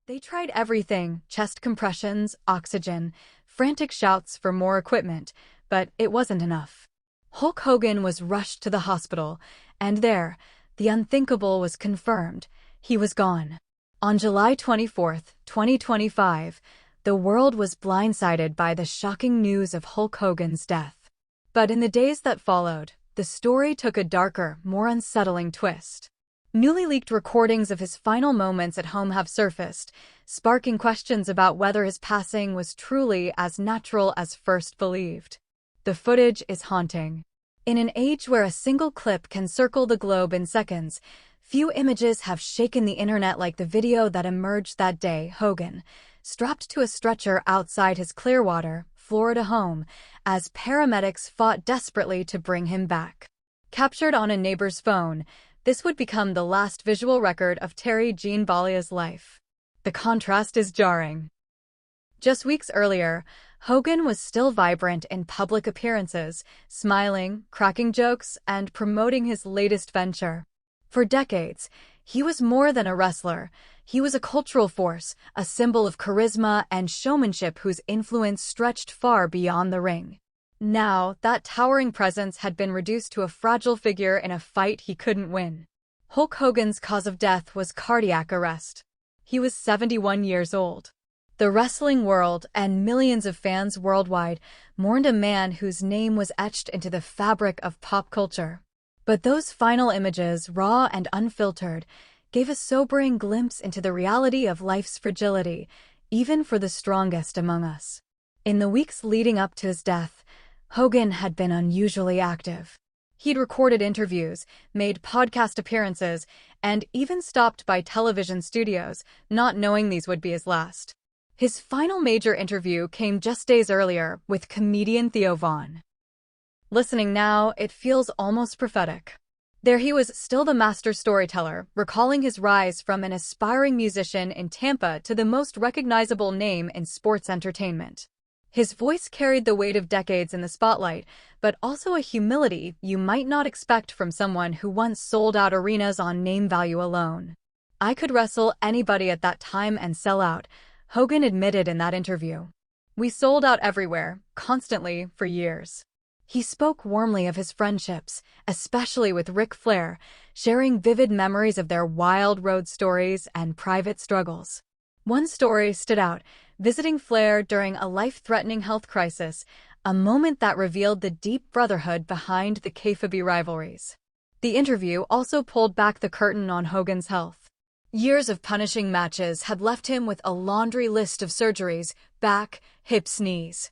They tried everything: chest compressions, oxygen, frantic shouts for more equipment, but it wasn't enough. Hulk Hogan was rushed to the hospital, and there, the unthinkable was confirmed. He was gone. On July 24th, 2025, the world was blindsided by the shocking news of Hulk Hogan's death. But in the days that followed, the story took a darker, more unsettling twist. Newly leaked recordings of his final moments at home have surfaced, sparking questions about whether his passing was truly as natural as first believed. The footage is haunting. In an age where a single clip can circle the globe in seconds, few images have shaken the internet like the video that emerged that day. Hogan, strapped to a stretcher outside his Clearwater, Florida home, as paramedics fought desperately to bring him back. Captured on a neighbor's phone, this would become the last visual record of Terry Jean Balia's life. The contrast is jarring. Just weeks earlier, Hogan was still vibrant in public appearances, smiling, cracking jokes, and promoting his latest venture. For decades, he was more than a wrestler. He was a cultural force, a symbol of charisma and showmanship whose influence stretched far beyond the ring. Now, that towering presence had been reduced to a fragile figure in a fight he couldn't win. Hulk Hogan's cause of death was cardiac arrest. He was 71 years old. The wrestling world and millions of fans worldwide mourned a man whose name was etched into the fabric of pop culture. But those final images, raw and unfiltered, gave a sobering glimpse into the reality of life's fragility, even for the strongest among us. In the weeks leading up to his death, Hogan had been unusually active. He'd recorded interviews, made podcast appearances, and even stopped by television studios, not knowing these would be his last. His final major interview came just days earlier with comedian Theo Von. Listening now, it feels almost prophetic. There he was, still the master storyteller, recalling his rise from an aspiring musician in Tampa to the most recognizable name in sports entertainment. His voice carried the weight of decades in the spotlight, but also a humility you might not expect from someone who once sold out arenas on name value alone. "I could wrestle anybody at that time and sell out," Hogan admitted in that interview. "We sold out everywhere, constantly, for years." He spoke warmly of his friendships, especially with Ric Flair, sharing vivid memories of their wild road stories and private struggles. One story stood out: visiting Flair during a life-threatening health crisis, a moment that revealed the deep brotherhood behind the kayfabe rivalries. The interview also pulled back the curtain on Hogan's health. Years of punishing matches had left him with a laundry list of surgeries: back, hips, knees.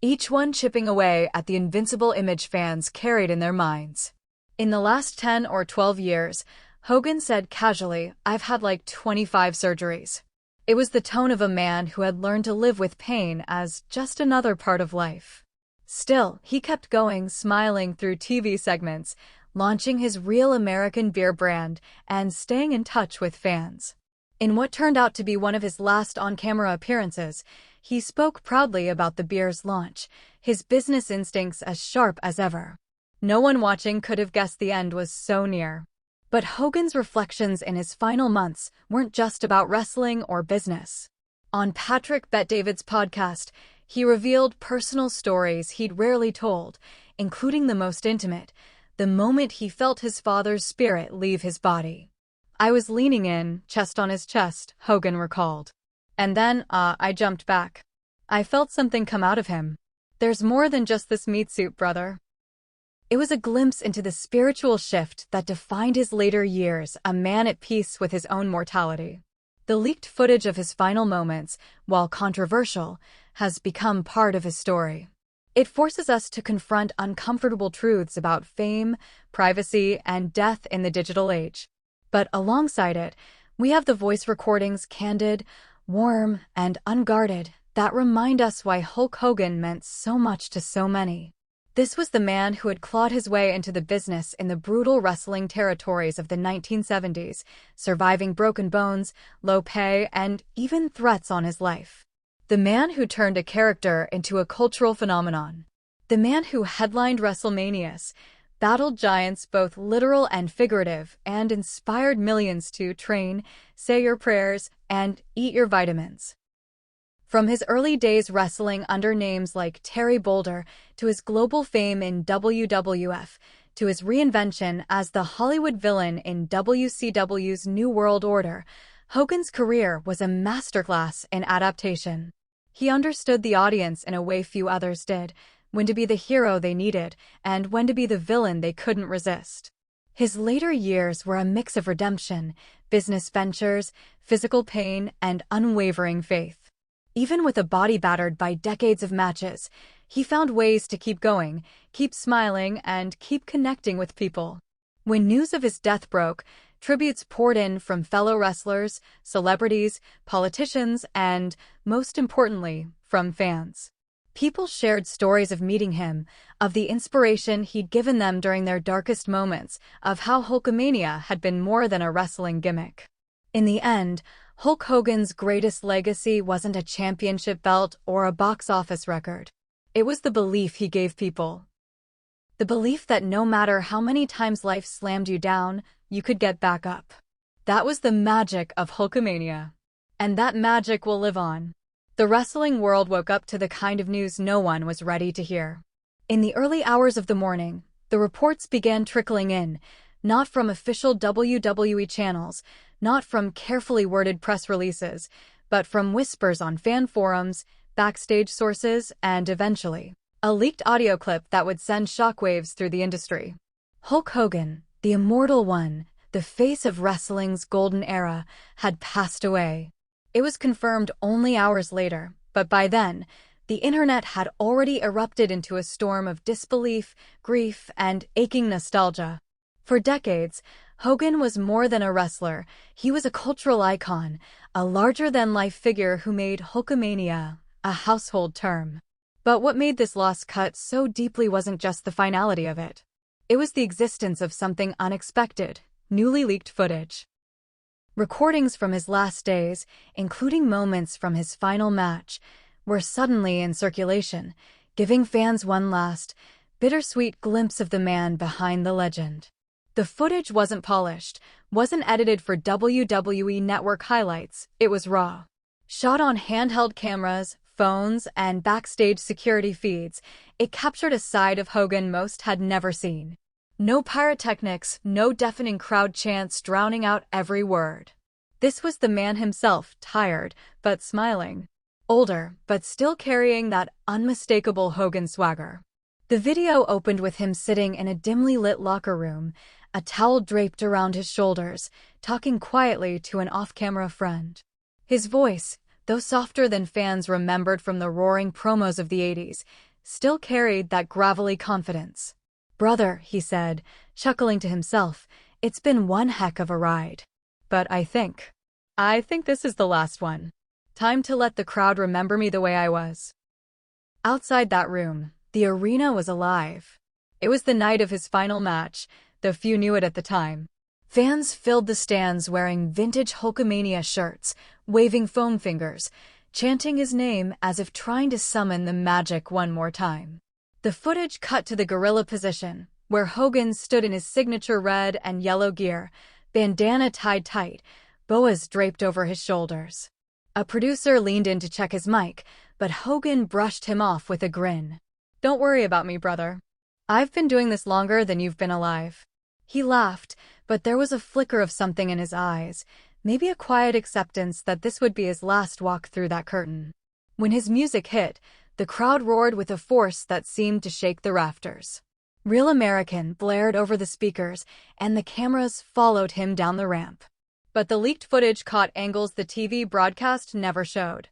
Each one chipping away at the invincible image fans carried in their minds. In the last 10 or 12 years, Hogan said casually, "I've had like 25 surgeries." It was the tone of a man who had learned to live with pain as just another part of life. Still, he kept going, smiling through TV segments, launching his Real American beer brand, and staying in touch with fans. In what turned out to be one of his last on-camera appearances, he spoke proudly about the beer's launch, his business instincts as sharp as ever. No one watching could have guessed the end was so near. But Hogan's reflections in his final months weren't just about wrestling or business. On Patrick Bet-David's podcast, he revealed personal stories he'd rarely told, including the most intimate: the moment he felt his father's spirit leave his body. "I was leaning in, chest on his chest," Hogan recalled. "And then, I jumped back. I felt something come out of him. There's more than just this meat suit, brother." It was a glimpse into the spiritual shift that defined his later years, a man at peace with his own mortality. The leaked footage of his final moments, while controversial, has become part of his story. It forces us to confront uncomfortable truths about fame, privacy, and death in the digital age. But alongside it, we have the voice recordings, candid, warm, and unguarded, that remind us why Hulk Hogan meant so much to so many. This was the man who had clawed his way into the business in the brutal wrestling territories of the 1970s, surviving broken bones, low pay, and even threats on his life. The man who turned a character into a cultural phenomenon. The man who headlined WrestleManias, battled giants both literal and figurative, and inspired millions to train, say your prayers, and eat your vitamins. From his early days wrestling under names like Terry Boulder to his global fame in WWF, to his reinvention as the Hollywood villain in WCW's New World Order, Hogan's career was a masterclass in adaptation. He understood the audience in a way few others did, when to be the hero they needed and when to be the villain they couldn't resist. His later years were a mix of redemption, business ventures, physical pain, and unwavering faith. Even with a body battered by decades of matches, he found ways to keep going, keep smiling, and keep connecting with people. When news of his death broke, tributes poured in from fellow wrestlers, celebrities, politicians, and, most importantly, from fans. People shared stories of meeting him, of the inspiration he'd given them during their darkest moments, of how Hulkamania had been more than a wrestling gimmick. In the end, Hulk Hogan's greatest legacy wasn't a championship belt or a box office record. It was the belief he gave people. The belief that no matter how many times life slammed you down, you could get back up. That was the magic of Hulkamania. And that magic will live on. The wrestling world woke up to the kind of news no one was ready to hear. In the early hours of the morning, the reports began trickling in, not from official WWE channels, not from carefully worded press releases, but from whispers on fan forums, backstage sources, and eventually, a leaked audio clip that would send shockwaves through the industry. Hulk Hogan, the immortal one, the face of wrestling's golden era, had passed away. It was confirmed only hours later, but by then, the internet had already erupted into a storm of disbelief, grief, and aching nostalgia. For decades, Hogan was more than a wrestler. He was a cultural icon, a larger-than-life figure who made Hulkamania a household term. But what made this loss cut so deeply wasn't just the finality of it. It was the existence of something unexpected, newly leaked footage. Recordings from his last days, including moments from his final match, were suddenly in circulation, giving fans one last, bittersweet glimpse of the man behind the legend. The footage wasn't polished, wasn't edited for WWE Network highlights, it was raw. Shot on handheld cameras, phones, and backstage security feeds, it captured a side of Hogan most had never seen. No pyrotechnics, no deafening crowd chants drowning out every word. This was the man himself, tired, but smiling. Older, but still carrying that unmistakable Hogan swagger. The video opened with him sitting in a dimly lit locker room, a towel draped around his shoulders, talking quietly to an off-camera friend. His voice, though softer than fans remembered from the roaring promos of the 80s, still carried that gravelly confidence. "Brother," he said, chuckling to himself, "it's been one heck of a ride. But I think this is the last one. Time to let the crowd remember me the way I was." Outside that room, the arena was alive. It was the night of his final match, though few knew it at the time. Fans filled the stands wearing vintage Hulkamania shirts, waving foam fingers, chanting his name as if trying to summon the magic one more time. The footage cut to the gorilla position, where Hogan stood in his signature red and yellow gear, bandana tied tight, boas draped over his shoulders. A producer leaned in to check his mic, but Hogan brushed him off with a grin. "Don't worry about me, brother. I've been doing this longer than you've been alive." He laughed, but there was a flicker of something in his eyes, maybe a quiet acceptance that this would be his last walk through that curtain. When his music hit, the crowd roared with a force that seemed to shake the rafters. "Real American" blared over the speakers, and the cameras followed him down the ramp. But the leaked footage caught angles the TV broadcast never showed.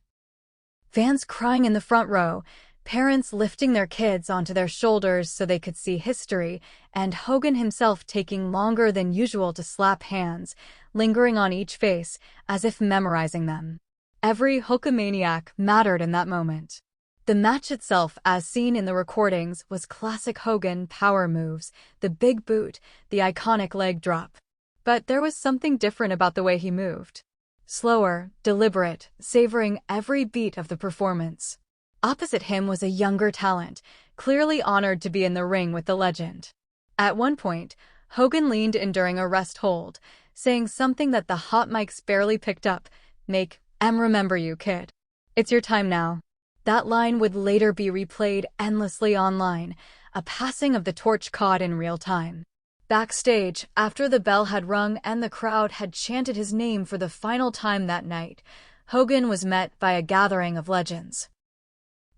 Fans crying in the front row, parents lifting their kids onto their shoulders so they could see history, and Hogan himself taking longer than usual to slap hands, lingering on each face, as if memorizing them. Every Hulkamaniac mattered in that moment. The match itself, as seen in the recordings, was classic Hogan power moves, the big boot, the iconic leg drop. But there was something different about the way he moved. Slower, deliberate, savoring every beat of the performance. Opposite him was a younger talent, clearly honored to be in the ring with the legend. At one point, Hogan leaned in during a rest hold, saying something that the hot mics barely picked up. Make remember you, kid. It's your time now. That line would later be replayed endlessly online, a passing of the torch caught in real time. Backstage, after the bell had rung and the crowd had chanted his name for the final time that night, Hogan was met by a gathering of legends.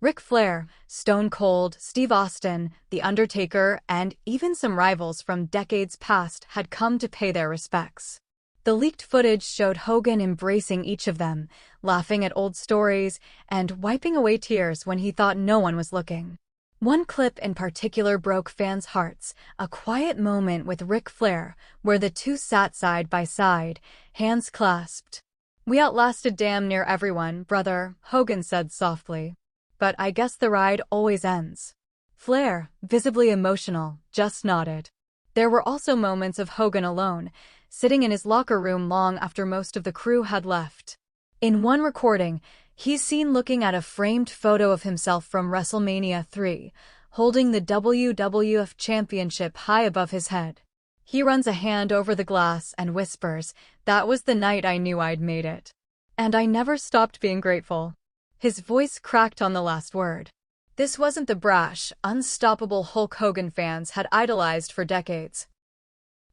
Ric Flair, Stone Cold, Steve Austin, The Undertaker, and even some rivals from decades past had come to pay their respects. The leaked footage showed Hogan embracing each of them, laughing at old stories, and wiping away tears when he thought no one was looking. One clip in particular broke fans' hearts, a quiet moment with Ric Flair, where the two sat side by side, hands clasped. "We outlasted damn near everyone, brother," Hogan said softly. "But I guess the ride always ends." Flair, visibly emotional, just nodded. There were also moments of Hogan alone, sitting in his locker room long after most of the crew had left. In one recording, he's seen looking at a framed photo of himself from WrestleMania 3, holding the WWF Championship high above his head. He runs a hand over the glass and whispers, "That was the night I knew I'd made it. And I never stopped being grateful." His voice cracked on the last word. This wasn't the brash, unstoppable Hulk Hogan fans had idolized for decades.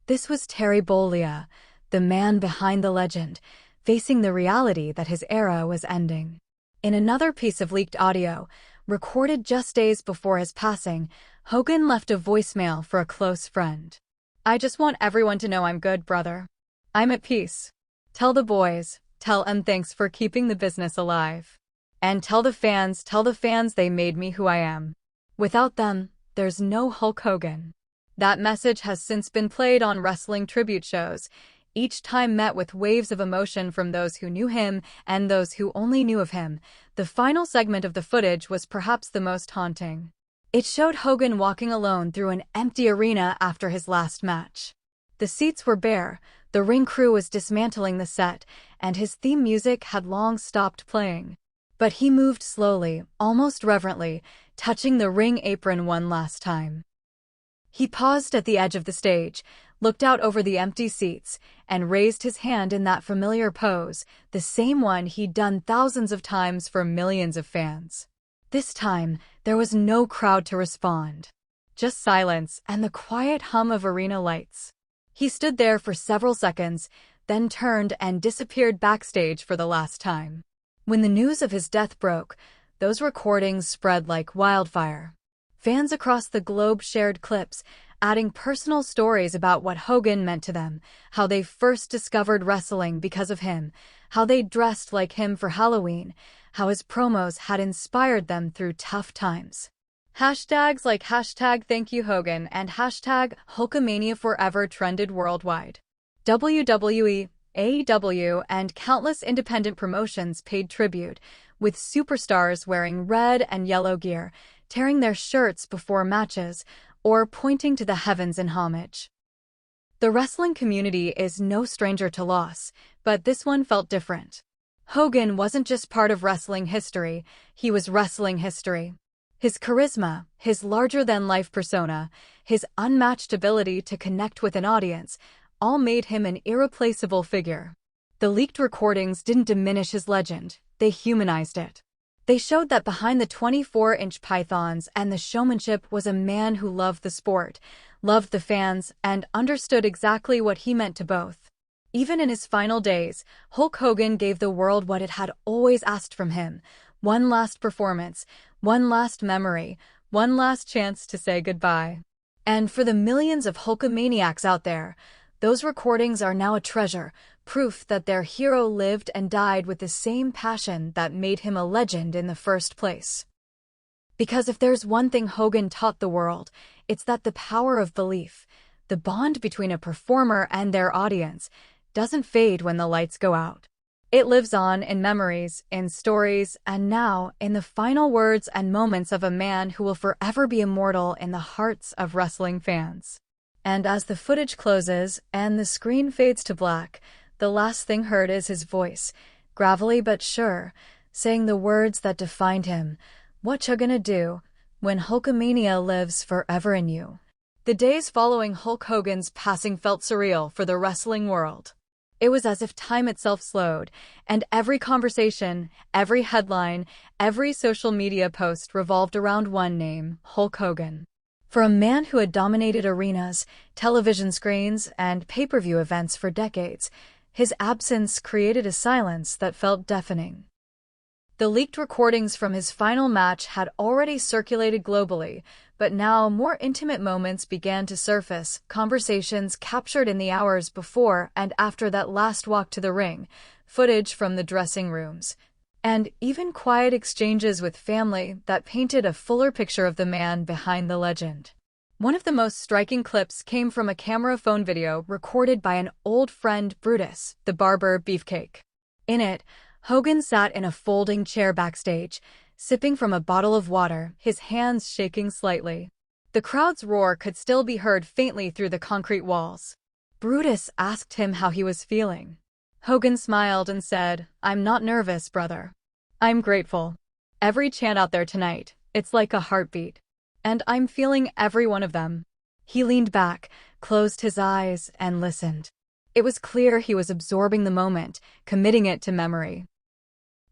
This was Terry Bollea, the man behind the legend, facing the reality that his era was ending. In another piece of leaked audio, recorded just days before his passing, Hogan left a voicemail for a close friend. "I just want everyone to know I'm good, brother. I'm at peace. Tell the boys, tell them thanks for keeping the business alive. And tell the fans they made me who I am. Without them, there's no Hulk Hogan." That message has since been played on wrestling tribute shows, each time met with waves of emotion from those who knew him and those who only knew of him. The final segment of the footage was perhaps the most haunting. It showed Hogan walking alone through an empty arena after his last match. The seats were bare, the ring crew was dismantling the set, and his theme music had long stopped playing. But he moved slowly, almost reverently, touching the ring apron one last time. He paused at the edge of the stage, looked out over the empty seats, and raised his hand in that familiar pose, the same one he'd done thousands of times for millions of fans. This time, there was no crowd to respond. Just silence and the quiet hum of arena lights. He stood there for several seconds, then turned and disappeared backstage for the last time. When the news of his death broke, those recordings spread like wildfire. Fans across the globe shared clips, adding personal stories about what Hogan meant to them, how they first discovered wrestling because of him, how they dressed like him for Halloween, how his promos had inspired them through tough times. Hashtags like #ThankYouHogan and #Hulkamania Forever trended worldwide. WWE, AEW, and countless independent promotions paid tribute, with superstars wearing red and yellow gear, tearing their shirts before matches, or pointing to the heavens in homage. The wrestling community is no stranger to loss, but this one felt different. Hogan wasn't just part of wrestling history, he was wrestling history. His charisma, his larger-than-life persona, his unmatched ability to connect with an audience, all made him an irreplaceable figure. The leaked recordings didn't diminish his legend, they humanized it. They showed that behind the 24-inch pythons and the showmanship was a man who loved the sport, loved the fans, and understood exactly what he meant to both. Even in his final days, Hulk Hogan gave the world what it had always asked from him: one last performance, one last memory, one last chance to say goodbye. And for the millions of Hulkamaniacs out there, those recordings are now a treasure, proof that their hero lived and died with the same passion that made him a legend in the first place. Because if there's one thing Hogan taught the world, it's that the power of belief, the bond between a performer and their audience, doesn't fade when the lights go out. It lives on in memories, in stories, and now in the final words and moments of a man who will forever be immortal in the hearts of wrestling fans. And as the footage closes and the screen fades to black, the last thing heard is his voice, gravelly but sure, saying the words that defined him: "What you gonna do when Hulkamania lives forever in you?" The days following Hulk Hogan's passing felt surreal for the wrestling world. It was as if time itself slowed, and every conversation, every headline, every social media post revolved around one name, Hulk Hogan. For a man who had dominated arenas, television screens, and pay-per-view events for decades, his absence created a silence that felt deafening. The leaked recordings from his final match had already circulated globally, but now more intimate moments began to surface, conversations captured in the hours before and after that last walk to the ring, footage from the dressing rooms, and even quiet exchanges with family that painted a fuller picture of the man behind the legend. One of the most striking clips came from a camera phone video recorded by an old friend, Brutus, the barber beefcake. In it, Hogan sat in a folding chair backstage, sipping from a bottle of water, his hands shaking slightly. The crowd's roar could still be heard faintly through the concrete walls. Brutus asked him how he was feeling. Hogan smiled and said, "I'm not nervous, brother. I'm grateful. Every chant out there tonight, it's like a heartbeat. And I'm feeling every one of them." He leaned back, closed his eyes, and listened. It was clear he was absorbing the moment, committing it to memory.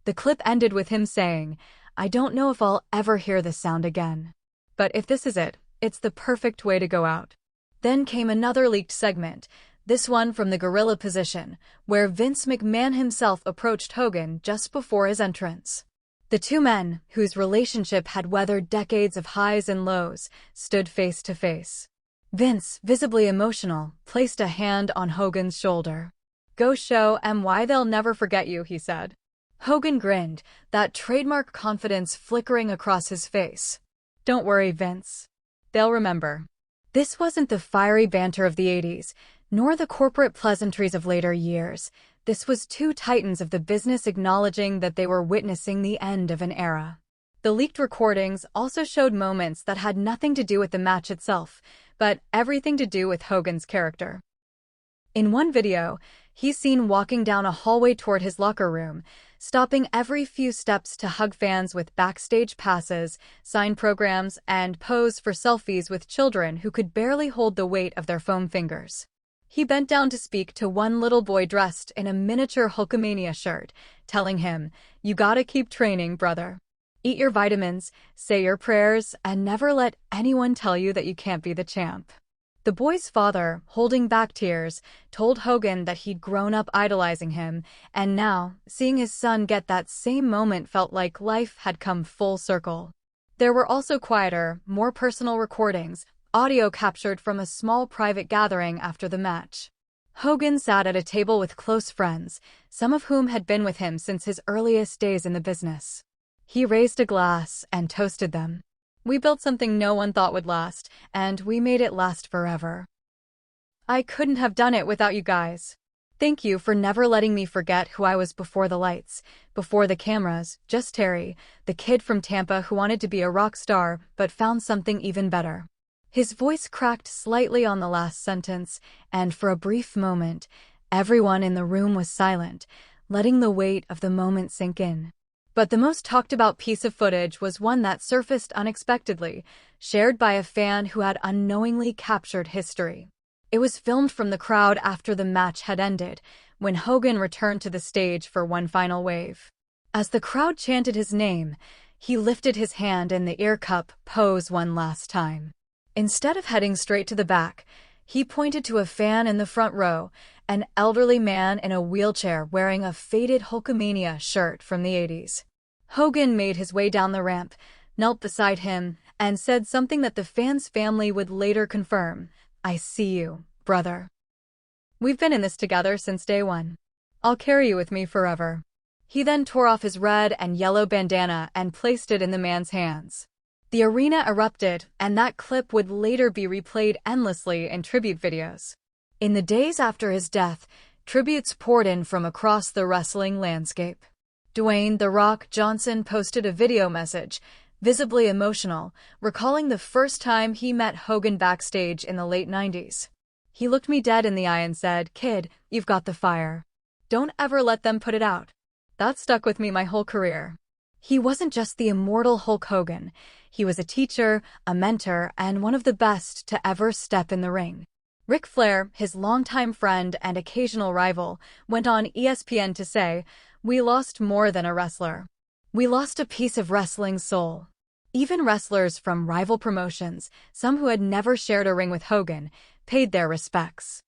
The clip ended with him saying, "I don't know if I'll ever hear this sound again. But if this is it, it's the perfect way to go out." Then came another leaked segment, this one from the gorilla position, where Vince McMahon himself approached Hogan just before his entrance. The two men, whose relationship had weathered decades of highs and lows, stood face to face. Vince, visibly emotional, placed a hand on Hogan's shoulder. "Go show 'em why they'll never forget you," he said. Hogan grinned, that trademark confidence flickering across his face. "Don't worry, Vince. They'll remember." This wasn't the fiery banter of the 80s, nor the corporate pleasantries of later years. This was two titans of the business acknowledging that they were witnessing the end of an era. The leaked recordings also showed moments that had nothing to do with the match itself, but everything to do with Hogan's character. In one video, he's seen walking down a hallway toward his locker room, stopping every few steps to hug fans with backstage passes, sign programs, and pose for selfies with children who could barely hold the weight of their foam fingers. He bent down to speak to one little boy dressed in a miniature Hulkamania shirt, telling him, "You gotta keep training, brother. Eat your vitamins, say your prayers, and never let anyone tell you that you can't be the champ." The boy's father, holding back tears, told Hogan that he'd grown up idolizing him, and now, seeing his son get that same moment felt like life had come full circle. There were also quieter, more personal recordings, audio captured from a small private gathering after the match. Hogan sat at a table with close friends, some of whom had been with him since his earliest days in the business. He raised a glass and toasted them. "We built something no one thought would last, and we made it last forever. I couldn't have done it without you guys. Thank you for never letting me forget who I was before the lights, before the cameras, just Terry, the kid from Tampa who wanted to be a rock star but found something even better." His voice cracked slightly on the last sentence, and for a brief moment, everyone in the room was silent, letting the weight of the moment sink in. But the most talked about piece of footage was one that surfaced unexpectedly, shared by a fan who had unknowingly captured history. It was filmed from the crowd after the match had ended, when Hogan returned to the stage for one final wave. As the crowd chanted his name, he lifted his hand in the ear cup pose one last time. Instead of heading straight to the back, he pointed to a fan in the front row, an elderly man in a wheelchair wearing a faded Hulkamania shirt from the 80s. Hogan made his way down the ramp, knelt beside him, and said something that the fan's family would later confirm. "I see you, brother. We've been in this together since day one. I'll carry you with me forever." He then tore off his red and yellow bandana and placed it in the man's hands. The arena erupted, and that clip would later be replayed endlessly in tribute videos. In the days after his death, tributes poured in from across the wrestling landscape. Dwayne "The Rock" Johnson posted a video message, visibly emotional, recalling the first time he met Hogan backstage in the late 90s. "He looked me dead in the eye and said, 'Kid, you've got the fire. Don't ever let them put it out.' That stuck with me my whole career. He wasn't just the immortal Hulk Hogan. He was a teacher, a mentor, and one of the best to ever step in the ring. Ric Flair, his longtime friend and occasional rival, went on ESPN to say, "We lost more than a wrestler. We lost a piece of wrestling's soul." Even wrestlers from rival promotions, some who had never shared a ring with Hogan, paid their respects.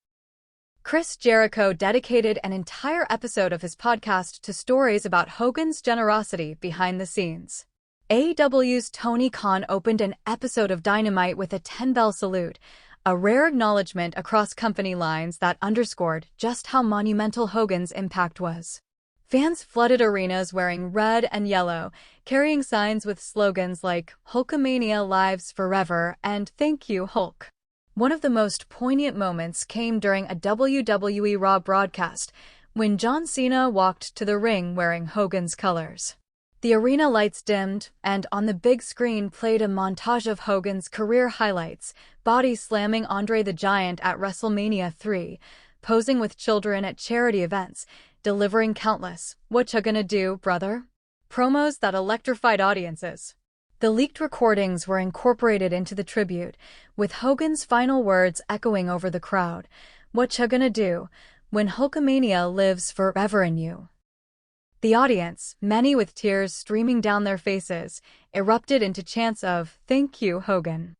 Chris Jericho dedicated an entire episode of his podcast to stories about Hogan's generosity behind the scenes. AEW's Tony Khan opened an episode of Dynamite with a 10-bell salute, a rare acknowledgement across company lines that underscored just how monumental Hogan's impact was. Fans flooded arenas wearing red and yellow, carrying signs with slogans like "Hulkamania lives forever" and "Thank you, Hulk." One of the most poignant moments came during a WWE Raw broadcast, when John Cena walked to the ring wearing Hogan's colors. The arena lights dimmed, and on the big screen played a montage of Hogan's career highlights, body slamming Andre the Giant at WrestleMania 3, posing with children at charity events, delivering countless "What ya gonna do, brother?" promos that electrified audiences. The leaked recordings were incorporated into the tribute, with Hogan's final words echoing over the crowd, "What ya gonna do when Hulkamania lives forever in you?" The audience, many with tears streaming down their faces, erupted into chants of "Thank you, Hogan."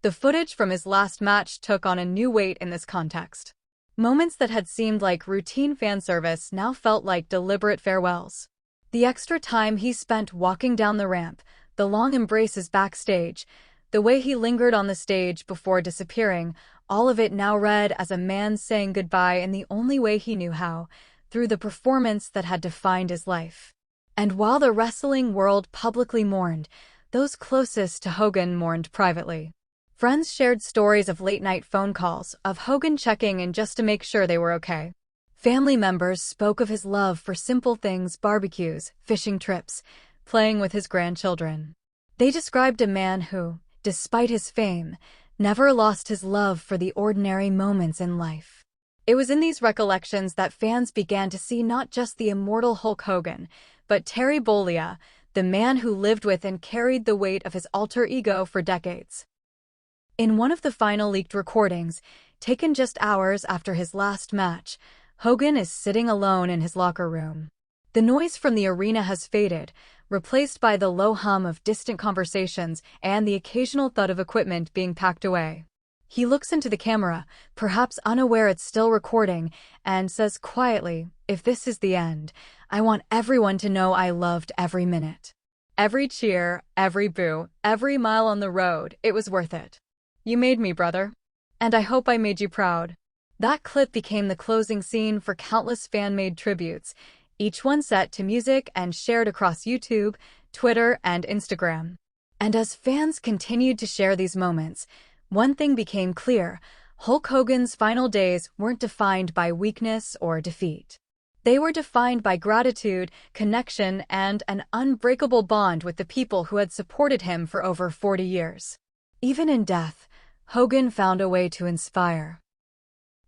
The footage from his last match took on a new weight in this context. Moments that had seemed like routine fan service now felt like deliberate farewells. The extra time he spent walking down the ramp, the long embraces backstage, the way he lingered on the stage before disappearing, all of it now read as a man saying goodbye in the only way he knew how, through the performance that had defined his life. And while the wrestling world publicly mourned, those closest to Hogan mourned privately. Friends shared stories of late-night phone calls, of Hogan checking in just to make sure they were okay. Family members spoke of his love for simple things: barbecues, fishing trips, playing with his grandchildren. They described a man who, despite his fame, never lost his love for the ordinary moments in life. It was in these recollections that fans began to see not just the immortal Hulk Hogan, but Terry Bollea, the man who lived with and carried the weight of his alter ego for decades. In one of the final leaked recordings, taken just hours after his last match, Hogan is sitting alone in his locker room. The noise from the arena has faded, replaced by the low hum of distant conversations and the occasional thud of equipment being packed away. He looks into the camera, perhaps unaware it's still recording, and says quietly, "If this is the end, I want everyone to know I loved every minute. Every cheer, every boo, every mile on the road, it was worth it. You made me, brother. And I hope I made you proud." That clip became the closing scene for countless fan-made tributes, each one set to music and shared across YouTube, Twitter, and Instagram. And as fans continued to share these moments, one thing became clear: Hulk Hogan's final days weren't defined by weakness or defeat. They were defined by gratitude, connection, and an unbreakable bond with the people who had supported him for over 40 years. Even in death, Hogan found a way to inspire.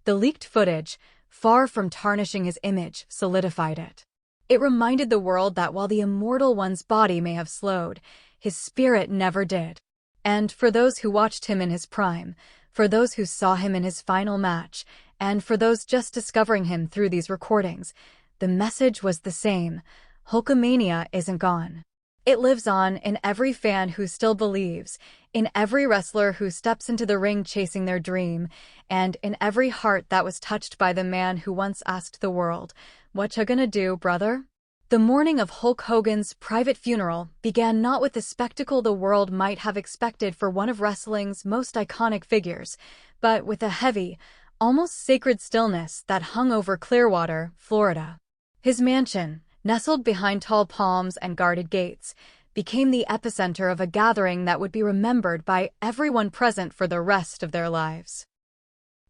The leaked footage, far from tarnishing his image, solidified it. It reminded the world that while the immortal one's body may have slowed, his spirit never did. And for those who watched him in his prime, for those who saw him in his final match, and for those just discovering him through these recordings, the message was the same: Hulkamania isn't gone. It lives on in every fan who still believes, in every wrestler who steps into the ring chasing their dream, and in every heart that was touched by the man who once asked the world, "What ya gonna do, brother?" The mourning of Hulk Hogan's private funeral began not with the spectacle the world might have expected for one of wrestling's most iconic figures, but with a heavy, almost sacred stillness that hung over Clearwater, Florida. His mansion, nestled behind tall palms and guarded gates, became the epicenter of a gathering that would be remembered by everyone present for the rest of their lives.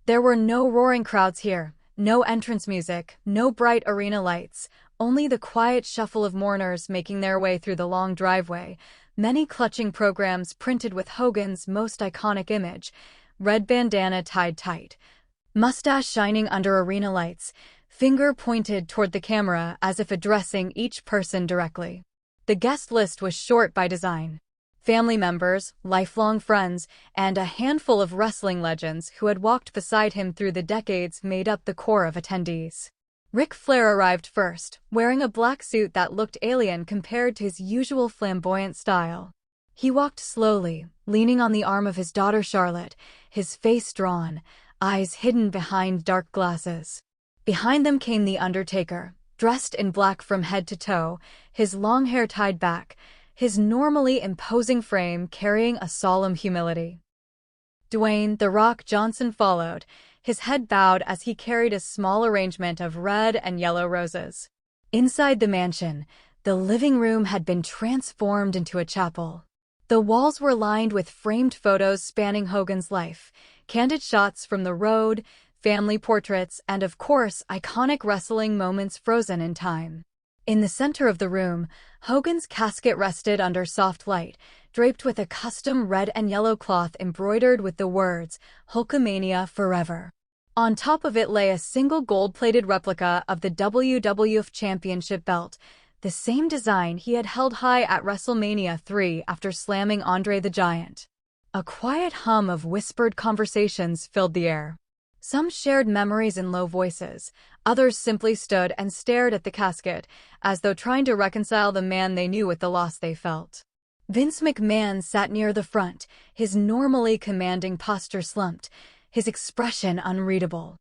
There were no roaring crowds here, no entrance music, no bright arena lights, only the quiet shuffle of mourners making their way through the long driveway, many clutching programs printed with Hogan's most iconic image, red bandana tied tight, mustache shining under arena lights, finger pointed toward the camera as if addressing each person directly. The guest list was short by design. Family members, lifelong friends, and a handful of wrestling legends who had walked beside him through the decades made up the core of attendees. Ric Flair arrived first, wearing a black suit that looked alien compared to his usual flamboyant style. He walked slowly, leaning on the arm of his daughter Charlotte, his face drawn, eyes hidden behind dark glasses. Behind them came The Undertaker, dressed in black from head to toe, his long hair tied back, his normally imposing frame carrying a solemn humility. Dwayne "The Rock" Johnson followed, his head bowed as he carried a small arrangement of red and yellow roses. Inside the mansion, the living room had been transformed into a chapel. The walls were lined with framed photos spanning Hogan's life, candid shots from the road, family portraits, and of course, iconic wrestling moments frozen in time. In the center of the room, Hogan's casket rested under soft light, draped with a custom red and yellow cloth embroidered with the words, "Hulkamania forever." On top of it lay a single gold-plated replica of the WWF Championship belt, the same design he had held high at WrestleMania 3 after slamming Andre the Giant. A quiet hum of whispered conversations filled the air. Some shared memories in low voices, others simply stood and stared at the casket, as though trying to reconcile the man they knew with the loss they felt. Vince McMahon sat near the front, his normally commanding posture slumped, his expression unreadable.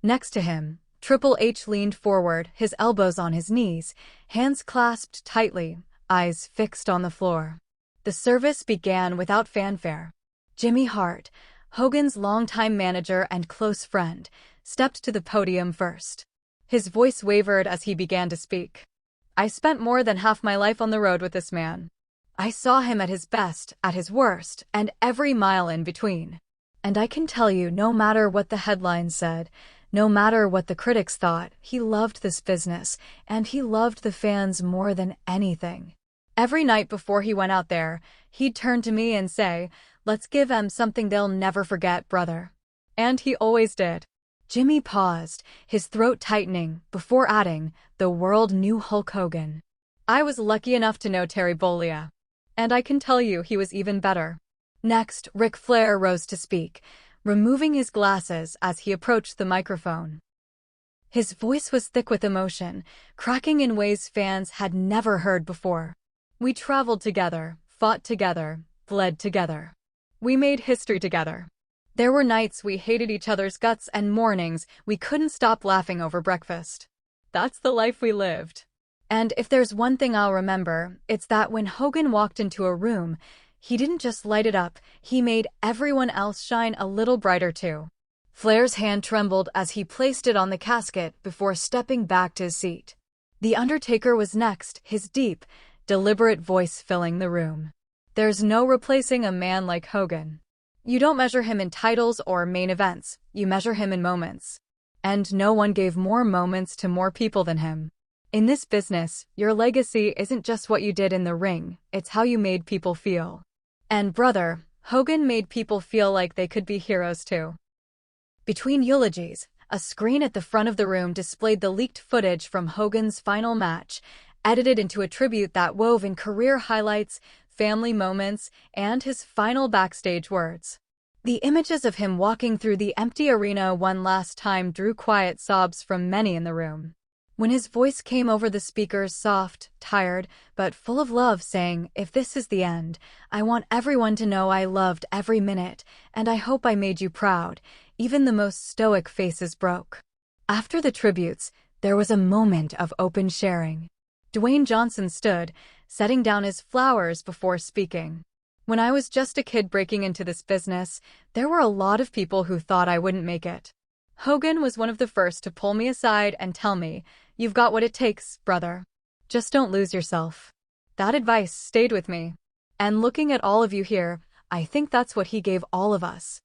Next to him, Triple H leaned forward, his elbows on his knees, hands clasped tightly, eyes fixed on the floor. The service began without fanfare. Jimmy Hart, Hogan's longtime manager and close friend, stepped to the podium first. His voice wavered as he began to speak. "I spent more than half my life on the road with this man. I saw him at his best, at his worst, and every mile in between. And I can tell you, no matter what the headlines said, no matter what the critics thought, he loved this business, and he loved the fans more than anything. Every night before he went out there, he'd turn to me and say, 'Let's give them something they'll never forget, brother.' And he always did." Jimmy paused, his throat tightening, before adding, "The world knew Hulk Hogan. I was lucky enough to know Terry Bollea. And I can tell you he was even better." Next, Ric Flair rose to speak, removing his glasses as he approached the microphone. His voice was thick with emotion, cracking in ways fans had never heard before. "We traveled together, fought together, bled together. We made history together. There were nights we hated each other's guts and mornings we couldn't stop laughing over breakfast. That's the life we lived. And if there's one thing I'll remember, it's that when Hogan walked into a room, he didn't just light it up, he made everyone else shine a little brighter too." Flair's hand trembled as he placed it on the casket before stepping back to his seat. The Undertaker was next, his deep, deliberate voice filling the room. "There's no replacing a man like Hogan. You don't measure him in titles or main events, you measure him in moments. And no one gave more moments to more people than him. In this business, your legacy isn't just what you did in the ring, it's how you made people feel. And brother, Hogan made people feel like they could be heroes too." Between eulogies, a screen at the front of the room displayed the leaked footage from Hogan's final match, edited into a tribute that wove in career highlights, family moments, and his final backstage words. The images of him walking through the empty arena one last time drew quiet sobs from many in the room. When his voice came over the speakers, soft, tired, but full of love, saying, "If this is the end, I want everyone to know I loved every minute, and I hope I made you proud," even the most stoic faces broke. After the tributes, there was a moment of open sharing. Dwayne Johnson stood, setting down his flowers before speaking. "When I was just a kid breaking into this business, there were a lot of people who thought I wouldn't make it. Hogan was one of the first to pull me aside and tell me, 'You've got what it takes, brother. Just don't lose yourself.' That advice stayed with me. And looking at all of you here, I think that's what he gave all of us.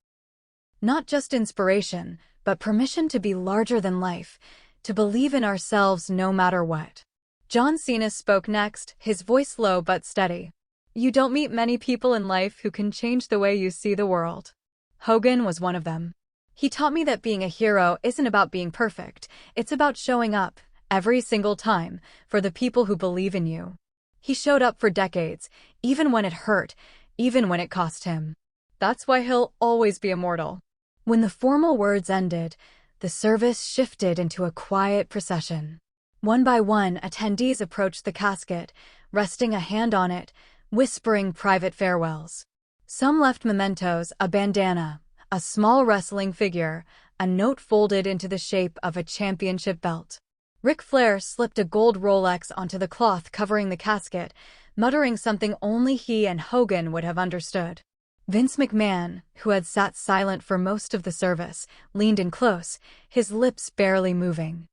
Not just inspiration, but permission to be larger than life, to believe in ourselves no matter what. John Cena spoke next, his voice low but steady. You don't meet many people in life who can change the way you see the world. Hogan was one of them. He taught me that being a hero isn't about being perfect, it's about showing up, every single time, for the people who believe in you. He showed up for decades, even when it hurt, even when it cost him. That's why he'll always be immortal. When the formal words ended, the service shifted into a quiet procession. One by one, attendees approached the casket, resting a hand on it, whispering private farewells. Some left mementos, a bandana, a small wrestling figure, a note folded into the shape of a championship belt. Ric Flair slipped a gold Rolex onto the cloth covering the casket, muttering something only he and Hogan would have understood. Vince McMahon, who had sat silent for most of the service, leaned in close, his lips barely moving.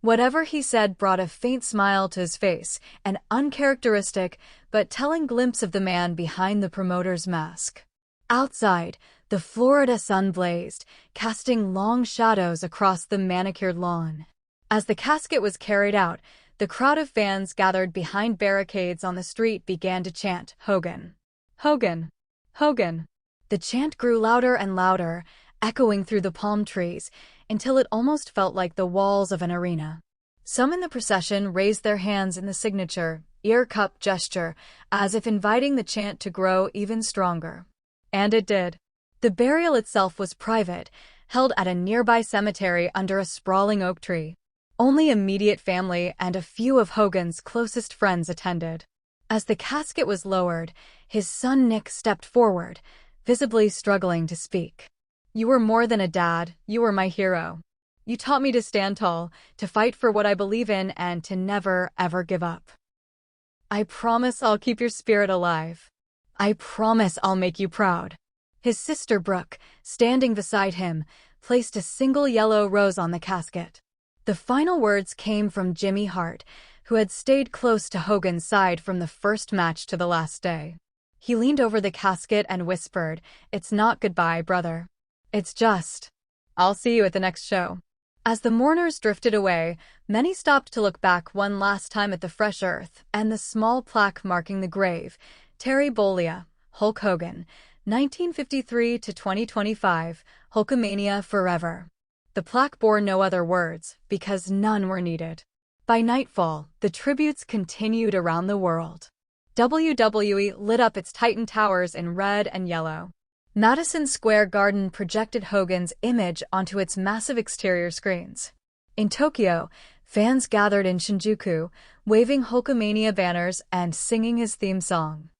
Whatever he said brought a faint smile to his face, an uncharacteristic but telling glimpse of the man behind the promoter's mask. Outside, the Florida sun blazed, casting long shadows across the manicured lawn. As the casket was carried out, the crowd of fans gathered behind barricades on the street began to chant, "Hogan! Hogan! Hogan!" The chant grew louder and louder, echoing through the palm trees, until it almost felt like the walls of an arena. Some in the procession raised their hands in the signature, ear cup gesture, as if inviting the chant to grow even stronger. And it did. The burial itself was private, held at a nearby cemetery under a sprawling oak tree. Only immediate family and a few of Hogan's closest friends attended. As the casket was lowered, his son Nick stepped forward, visibly struggling to speak. "You were more than a dad, you were my hero. You taught me to stand tall, to fight for what I believe in, and to never, ever give up. I promise I'll keep your spirit alive. I promise I'll make you proud." His sister Brooke, standing beside him, placed a single yellow rose on the casket. The final words came from Jimmy Hart, who had stayed close to Hogan's side from the first match to the last day. He leaned over the casket and whispered, "It's not goodbye, brother. It's just, I'll see you at the next show." As the mourners drifted away, many stopped to look back one last time at the fresh earth and the small plaque marking the grave, Terry Bollea, Hulk Hogan, 1953 to 2025, Hulkamania forever. The plaque bore no other words, because none were needed. By nightfall, the tributes continued around the world. WWE lit up its Titan Towers in red and yellow. Madison Square Garden projected Hogan's image onto its massive exterior screens. In Tokyo, fans gathered in Shinjuku, waving Hulkamania banners and singing his theme song.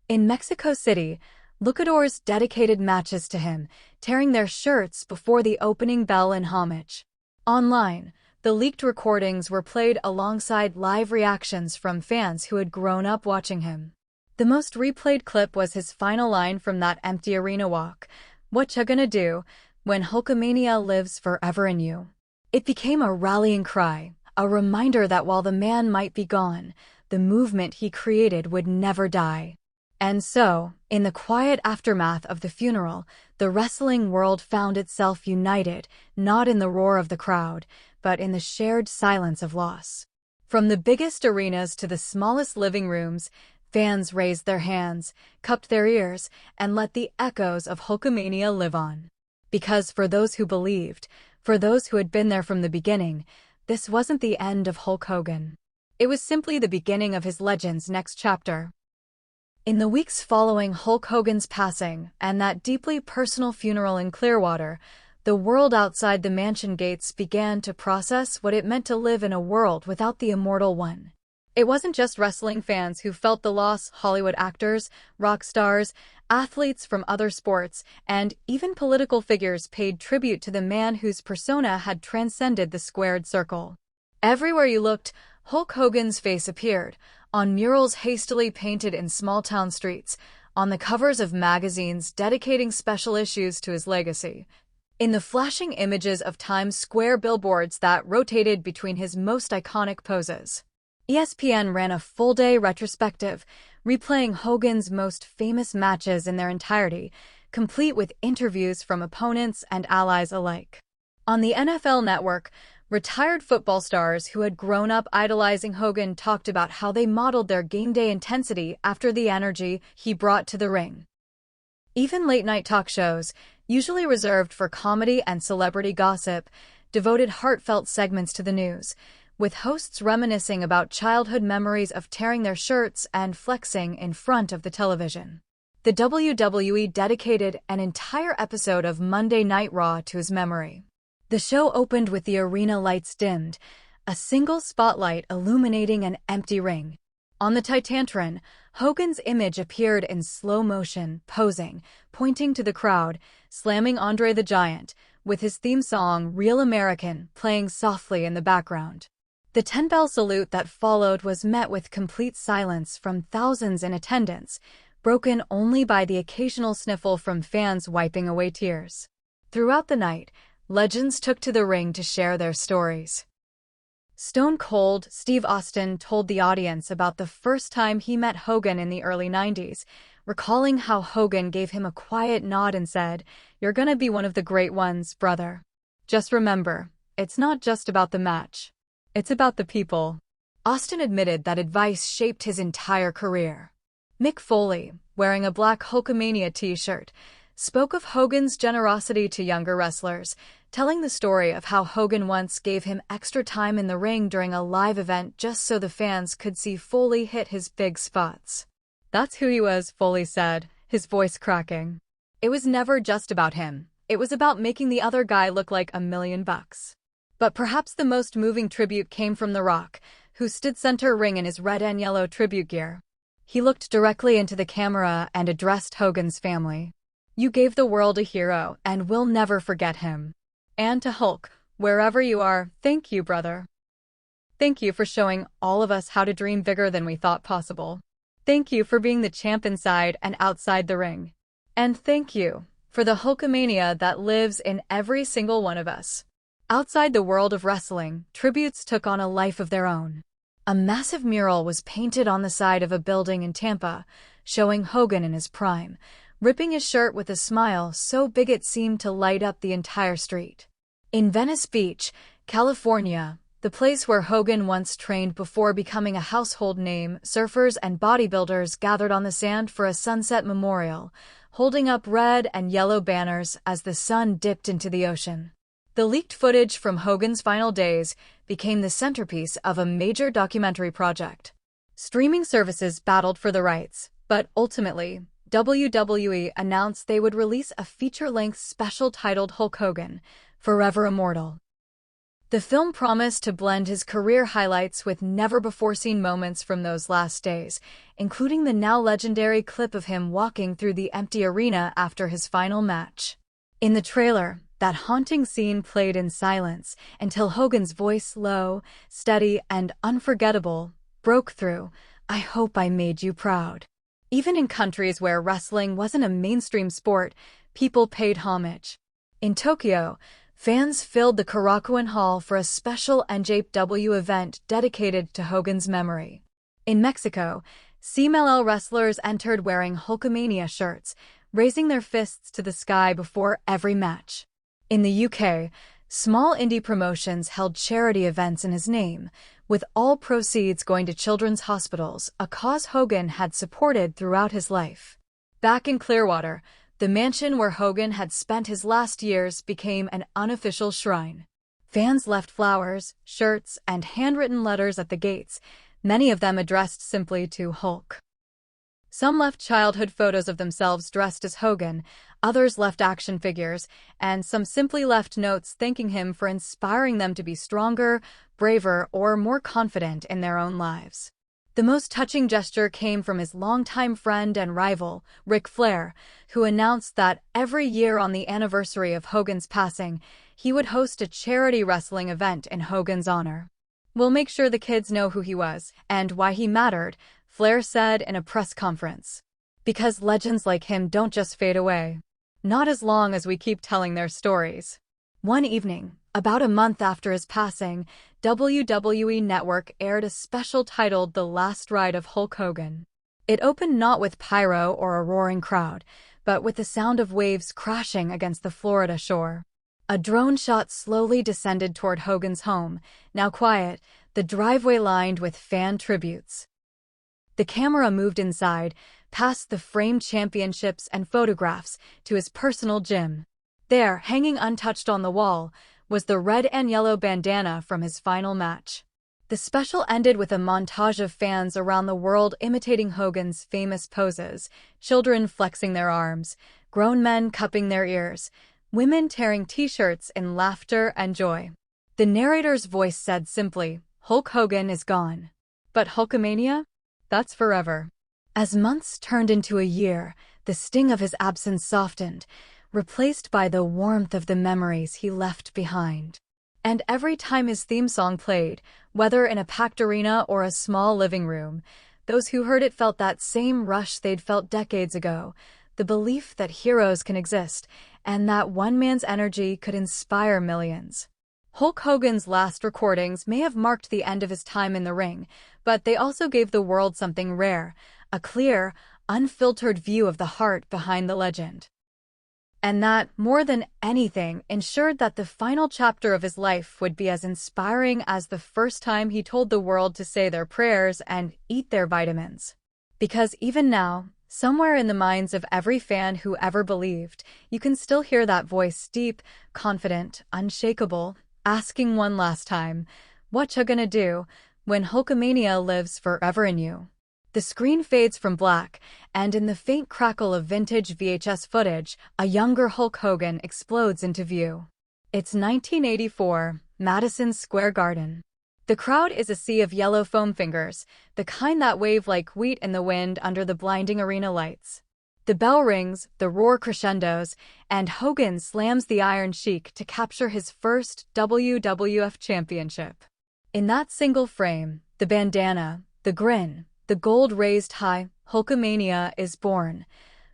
In Mexico City, luchadors dedicated matches to him, tearing their shirts before the opening bell in homage. Online, the leaked recordings were played alongside live reactions from fans who had grown up watching him. The most replayed clip was his final line from that empty arena walk, "What ya gonna do when Hulkamania lives forever in you?" It became a rallying cry, a reminder that while the man might be gone, the movement he created would never die. And so, in the quiet aftermath of the funeral, the wrestling world found itself united, not in the roar of the crowd, but in the shared silence of loss. From the biggest arenas to the smallest living rooms, fans raised their hands, cupped their ears, and let the echoes of Hulkamania live on. Because for those who believed, for those who had been there from the beginning, this wasn't the end of Hulk Hogan. It was simply the beginning of his legend's next chapter. In the weeks following Hulk Hogan's passing and that deeply personal funeral in Clearwater, the world outside the mansion gates began to process what it meant to live in a world without the immortal one. It wasn't just wrestling fans who felt the loss. Hollywood actors, rock stars, athletes from other sports, and even political figures paid tribute to the man whose persona had transcended the squared circle. Everywhere you looked, Hulk Hogan's face appeared, on murals hastily painted in small-town streets, on the covers of magazines dedicating special issues to his legacy, in the flashing images of Times Square billboards that rotated between his most iconic poses. ESPN ran a full-day retrospective, replaying Hogan's most famous matches in their entirety, complete with interviews from opponents and allies alike. On the NFL Network, Retired football stars who had grown up idolizing Hogan talked about how they modeled their game day intensity after the energy he brought to the ring. Even late-night talk shows, usually reserved for comedy and celebrity gossip, devoted heartfelt segments to the news, with hosts reminiscing about childhood memories of tearing their shirts and flexing in front of the television. The WWE dedicated an entire episode of Monday Night Raw to his memory. The show opened with the arena lights dimmed, a single spotlight illuminating an empty ring. On the Titantron, Hogan's image appeared in slow motion, posing, pointing to the crowd, slamming Andre the Giant, with his theme song Real American playing softly in the background. The 10-bell salute that followed was met with complete silence from thousands in attendance, broken only by the occasional sniffle from fans wiping away tears. Throughout the night, legends took to the ring to share their stories. Stone Cold Steve Austin told the audience about the first time he met Hogan in the early 90s, recalling how Hogan gave him a quiet nod and said, "You're gonna be one of the great ones, brother. Just remember, it's not just about the match. It's about the people." Austin admitted that advice shaped his entire career. Mick Foley, wearing a black Hulkamania t-shirt, spoke of Hogan's generosity to younger wrestlers, telling the story of how Hogan once gave him extra time in the ring during a live event just so the fans could see Foley hit his big spots. "That's who he was," Foley said, his voice cracking. "It was never just about him. It was about making the other guy look like $1,000,000. But perhaps the most moving tribute came from The Rock, who stood center ring in his red and yellow tribute gear. He looked directly into the camera and addressed Hogan's family. "You gave the world a hero, and we'll never forget him. And to Hulk, wherever you are, thank you, brother. Thank you for showing all of us how to dream bigger than we thought possible. Thank you for being the champ inside and outside the ring. And thank you for the Hulkamania that lives in every single one of us." Outside the world of wrestling, tributes took on a life of their own. A massive mural was painted on the side of a building in Tampa, showing Hogan in his prime, ripping his shirt with a smile so big it seemed to light up the entire street. In Venice Beach, California, the place where Hogan once trained before becoming a household name, surfers and bodybuilders gathered on the sand for a sunset memorial, holding up red and yellow banners as the sun dipped into the ocean. The leaked footage from Hogan's final days became the centerpiece of a major documentary project. Streaming services battled for the rights, but ultimately, WWE announced they would release a feature-length special titled Hulk Hogan, Forever Immortal. The film promised to blend his career highlights with never-before-seen moments from those last days, including the now legendary clip of him walking through the empty arena after his final match. In the trailer, that haunting scene played in silence until Hogan's voice, low, steady, and unforgettable, broke through, "I hope I made you proud." Even in countries where wrestling wasn't a mainstream sport, people paid homage. In Tokyo, fans filled the Korakuen Hall for a special NJPW event dedicated to Hogan's memory. In Mexico, CMLL wrestlers entered wearing Hulkamania shirts, raising their fists to the sky before every match. In the UK, small indie promotions held charity events in his name, with all proceeds going to children's hospitals, a cause Hogan had supported throughout his life. Back in Clearwater, the mansion where Hogan had spent his last years became an unofficial shrine. Fans left flowers, shirts, and handwritten letters at the gates, many of them addressed simply to Hulk. Some left childhood photos of themselves dressed as Hogan, others left action figures, and some simply left notes thanking him for inspiring them to be stronger, braver, or more confident in their own lives. The most touching gesture came from his longtime friend and rival, Ric Flair, who announced that every year on the anniversary of Hogan's passing, he would host a charity wrestling event in Hogan's honor. "We'll make sure the kids know who he was and why he mattered," Flair said in a press conference. "Because legends like him don't just fade away. Not as long as we keep telling their stories." One evening, about a month after his passing, WWE Network aired a special titled The Last Ride of Hulk Hogan. It opened not with pyro or a roaring crowd, but with the sound of waves crashing against the Florida shore. A drone shot slowly descended toward Hogan's home, now quiet, the driveway lined with fan tributes. The camera moved inside, past the framed championships and photographs, to his personal gym. There, hanging untouched on the wall, was the red and yellow bandana from his final match. The special ended with a montage of fans around the world imitating Hogan's famous poses, children flexing their arms, grown men cupping their ears, women tearing t-shirts in laughter and joy. The narrator's voice said simply, "Hulk Hogan is gone. But Hulkamania? That's forever." As months turned into a year, the sting of his absence softened, replaced by the warmth of the memories he left behind. And every time his theme song played, whether in a packed arena or a small living room, those who heard it felt that same rush they'd felt decades ago, the belief that heroes can exist, and that one man's energy could inspire millions. Hulk Hogan's last recordings may have marked the end of his time in the ring, but they also gave the world something rare, a clear, unfiltered view of the heart behind the legend. And that, more than anything, ensured that the final chapter of his life would be as inspiring as the first time he told the world to say their prayers and eat their vitamins. Because even now, somewhere in the minds of every fan who ever believed, you can still hear that voice, deep, confident, unshakable, asking one last time, "What you gonna do when Hulkamania lives forever in you?" The screen fades from black, and in the faint crackle of vintage VHS footage, a younger Hulk Hogan explodes into view. It's 1984, Madison Square Garden. The crowd is a sea of yellow foam fingers, the kind that wave like wheat in the wind under the blinding arena lights. The bell rings, the roar crescendos, and Hogan slams the Iron Sheik to capture his first WWF championship. In that single frame, the bandana, the grin, the gold raised high, Hulkamania is born.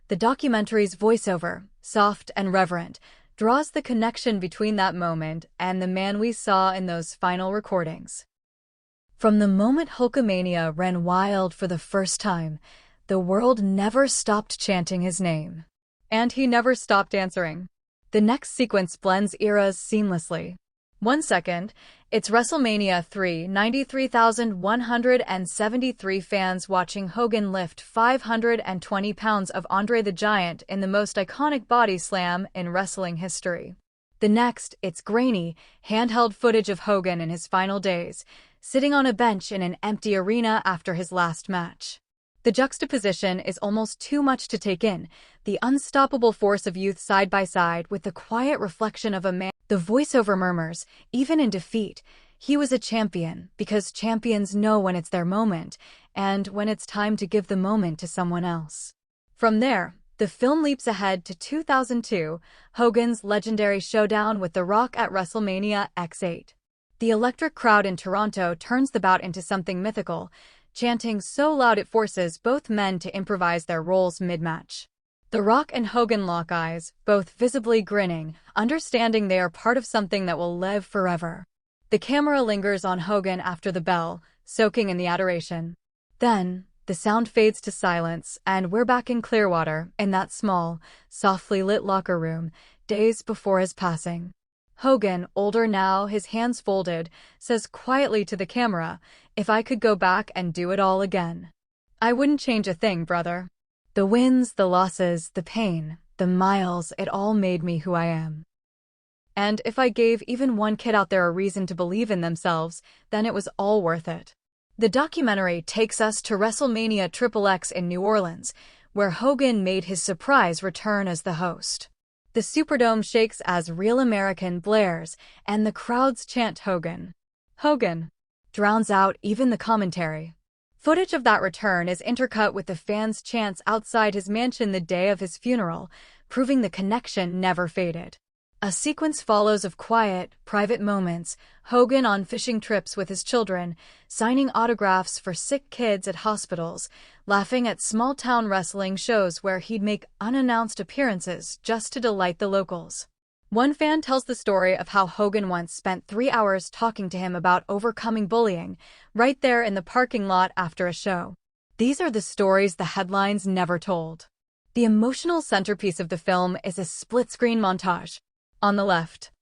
The documentary's voiceover, soft and reverent, draws the connection between that moment and the man we saw in those final recordings. From the moment Hulkamania ran wild for the first time, the world never stopped chanting his name. And he never stopped answering. The next sequence blends eras seamlessly. 1 second, it's WrestleMania 3, 93,173 fans watching Hogan lift 520 pounds of Andre the Giant in the most iconic body slam in wrestling history. The next, it's grainy, handheld footage of Hogan in his final days, sitting on a bench in an empty arena after his last match. The juxtaposition is almost too much to take in, the unstoppable force of youth side by side with the quiet reflection of a man. The voiceover murmurs, even in defeat, he was a champion, because champions know when it's their moment, and when it's time to give the moment to someone else. From there, the film leaps ahead to 2002, Hogan's legendary showdown with The Rock at WrestleMania X8. The electric crowd in Toronto turns the bout into something mythical, chanting so loud it forces both men to improvise their roles mid-match. The Rock and Hogan lock eyes, both visibly grinning, understanding they are part of something that will live forever. The camera lingers on Hogan after the bell, soaking in the adoration. Then, the sound fades to silence, and we're back in Clearwater, in that small, softly lit locker room, days before his passing. Hogan, older now, his hands folded, says quietly to the camera, "If I could go back and do it all again, I wouldn't change a thing, brother. The wins, the losses, the pain, the miles, it all made me who I am. And if I gave even one kid out there a reason to believe in themselves, then it was all worth it." The documentary takes us to WrestleMania XXX in New Orleans, where Hogan made his surprise return as the host. The Superdome shakes as Real American blares, and the crowds chant Hogan. Hogan drowns out even the commentary. Footage of that return is intercut with the fans' chants outside his mansion the day of his funeral, proving the connection never faded. A sequence follows of quiet, private moments, Hogan on fishing trips with his children, signing autographs for sick kids at hospitals, laughing at small-town wrestling shows where he'd make unannounced appearances just to delight the locals. One fan tells the story of how Hogan once spent 3 hours talking to him about overcoming bullying, right there in the parking lot after a show. These are the stories the headlines never told. The emotional centerpiece of the film is a split-screen montage. On the left,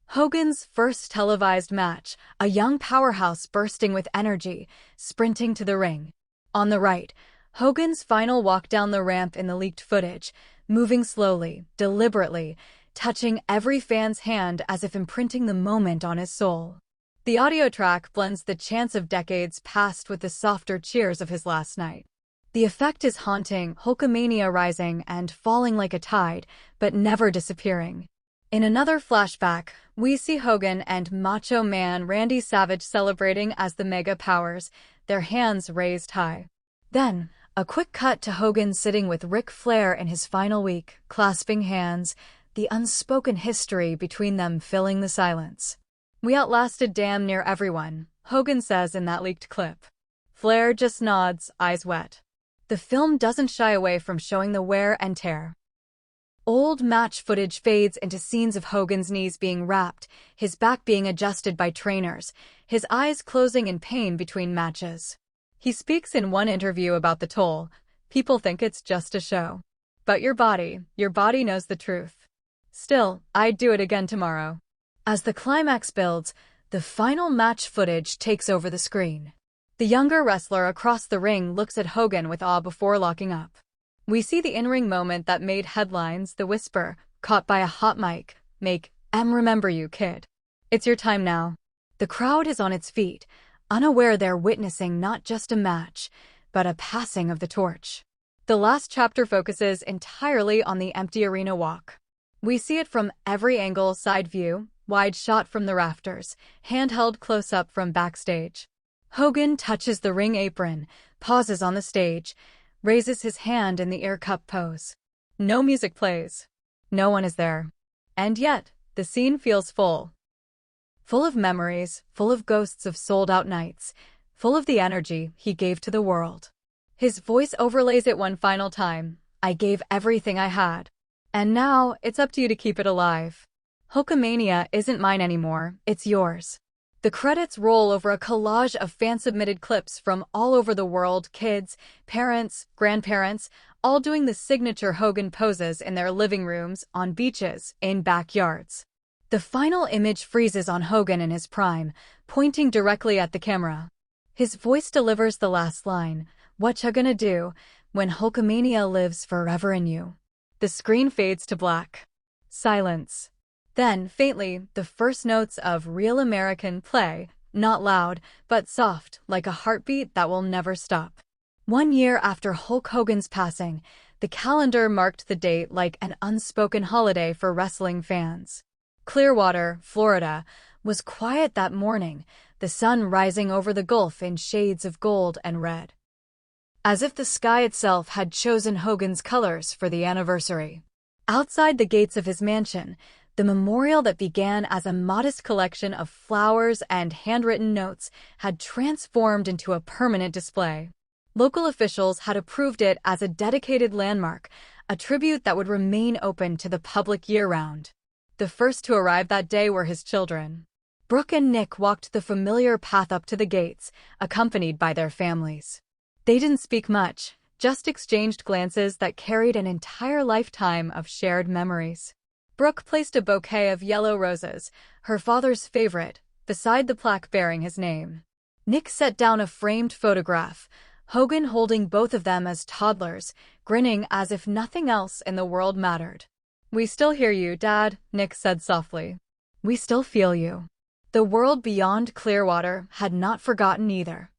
Hogan's first televised match, a young powerhouse bursting with energy, sprinting to the ring. On the right, Hogan's final walk down the ramp in the leaked footage, moving slowly, deliberately, touching every fan's hand as if imprinting the moment on his soul. The audio track blends the chants of decades past with the softer cheers of his last night. The effect is haunting, Hulkamania rising and falling like a tide, but never disappearing. In another flashback, we see Hogan and Macho Man Randy Savage celebrating as the Mega Powers, their hands raised high. Then, a quick cut to Hogan sitting with Ric Flair in his final week, clasping hands, the unspoken history between them filling the silence. "We outlasted damn near everyone," Hogan says in that leaked clip. Flair just nods, eyes wet. The film doesn't shy away from showing the wear and tear. Old match footage fades into scenes of Hogan's knees being wrapped, his back being adjusted by trainers, his eyes closing in pain between matches. He speaks in one interview about the toll. "People think it's just a show. But your body knows the truth. Still, I'd do it again tomorrow." As the climax builds, the final match footage takes over the screen. The younger wrestler across the ring looks at Hogan with awe before locking up. We see the in-ring moment that made headlines, the whisper, caught by a hot mic, "Make remember you, kid. It's your time now." The crowd is on its feet, unaware they're witnessing not just a match, but a passing of the torch. The last chapter focuses entirely on the empty arena walk. We see it from every angle, side view, wide shot from the rafters, handheld close-up from backstage. Hogan touches the ring apron, pauses on the stage, raises his hand in the air cup pose. No music plays. No one is there. And yet, the scene feels full. Full of memories, full of ghosts of sold-out nights, full of the energy he gave to the world. His voice overlays it one final time. "I gave everything I had. And now, it's up to you to keep it alive. Hulkamania isn't mine anymore, it's yours." The credits roll over a collage of fan-submitted clips from all over the world, kids, parents, grandparents, all doing the signature Hogan poses in their living rooms, on beaches, in backyards. The final image freezes on Hogan in his prime, pointing directly at the camera. His voice delivers the last line, "Whatcha gonna do when Hulkamania lives forever in you?" The screen fades to black. Silence. Then, faintly, the first notes of Real American play, not loud, but soft, like a heartbeat that will never stop. 1 year after Hulk Hogan's passing, the calendar marked the date like an unspoken holiday for wrestling fans. Clearwater, Florida, was quiet that morning, the sun rising over the Gulf in shades of gold and red. As if the sky itself had chosen Hogan's colors for the anniversary. Outside the gates of his mansion, the memorial that began as a modest collection of flowers and handwritten notes had transformed into a permanent display. Local officials had approved it as a dedicated landmark, a tribute that would remain open to the public year-round. The first to arrive that day were his children. Brooke and Nick walked the familiar path up to the gates, accompanied by their families. They didn't speak much, just exchanged glances that carried an entire lifetime of shared memories. Brooke placed a bouquet of yellow roses, her father's favorite, beside the plaque bearing his name. Nick set down a framed photograph, Hogan holding both of them as toddlers, grinning as if nothing else in the world mattered. "We still hear you, Dad," Nick said softly. "We still feel you." The world beyond Clearwater had not forgotten either.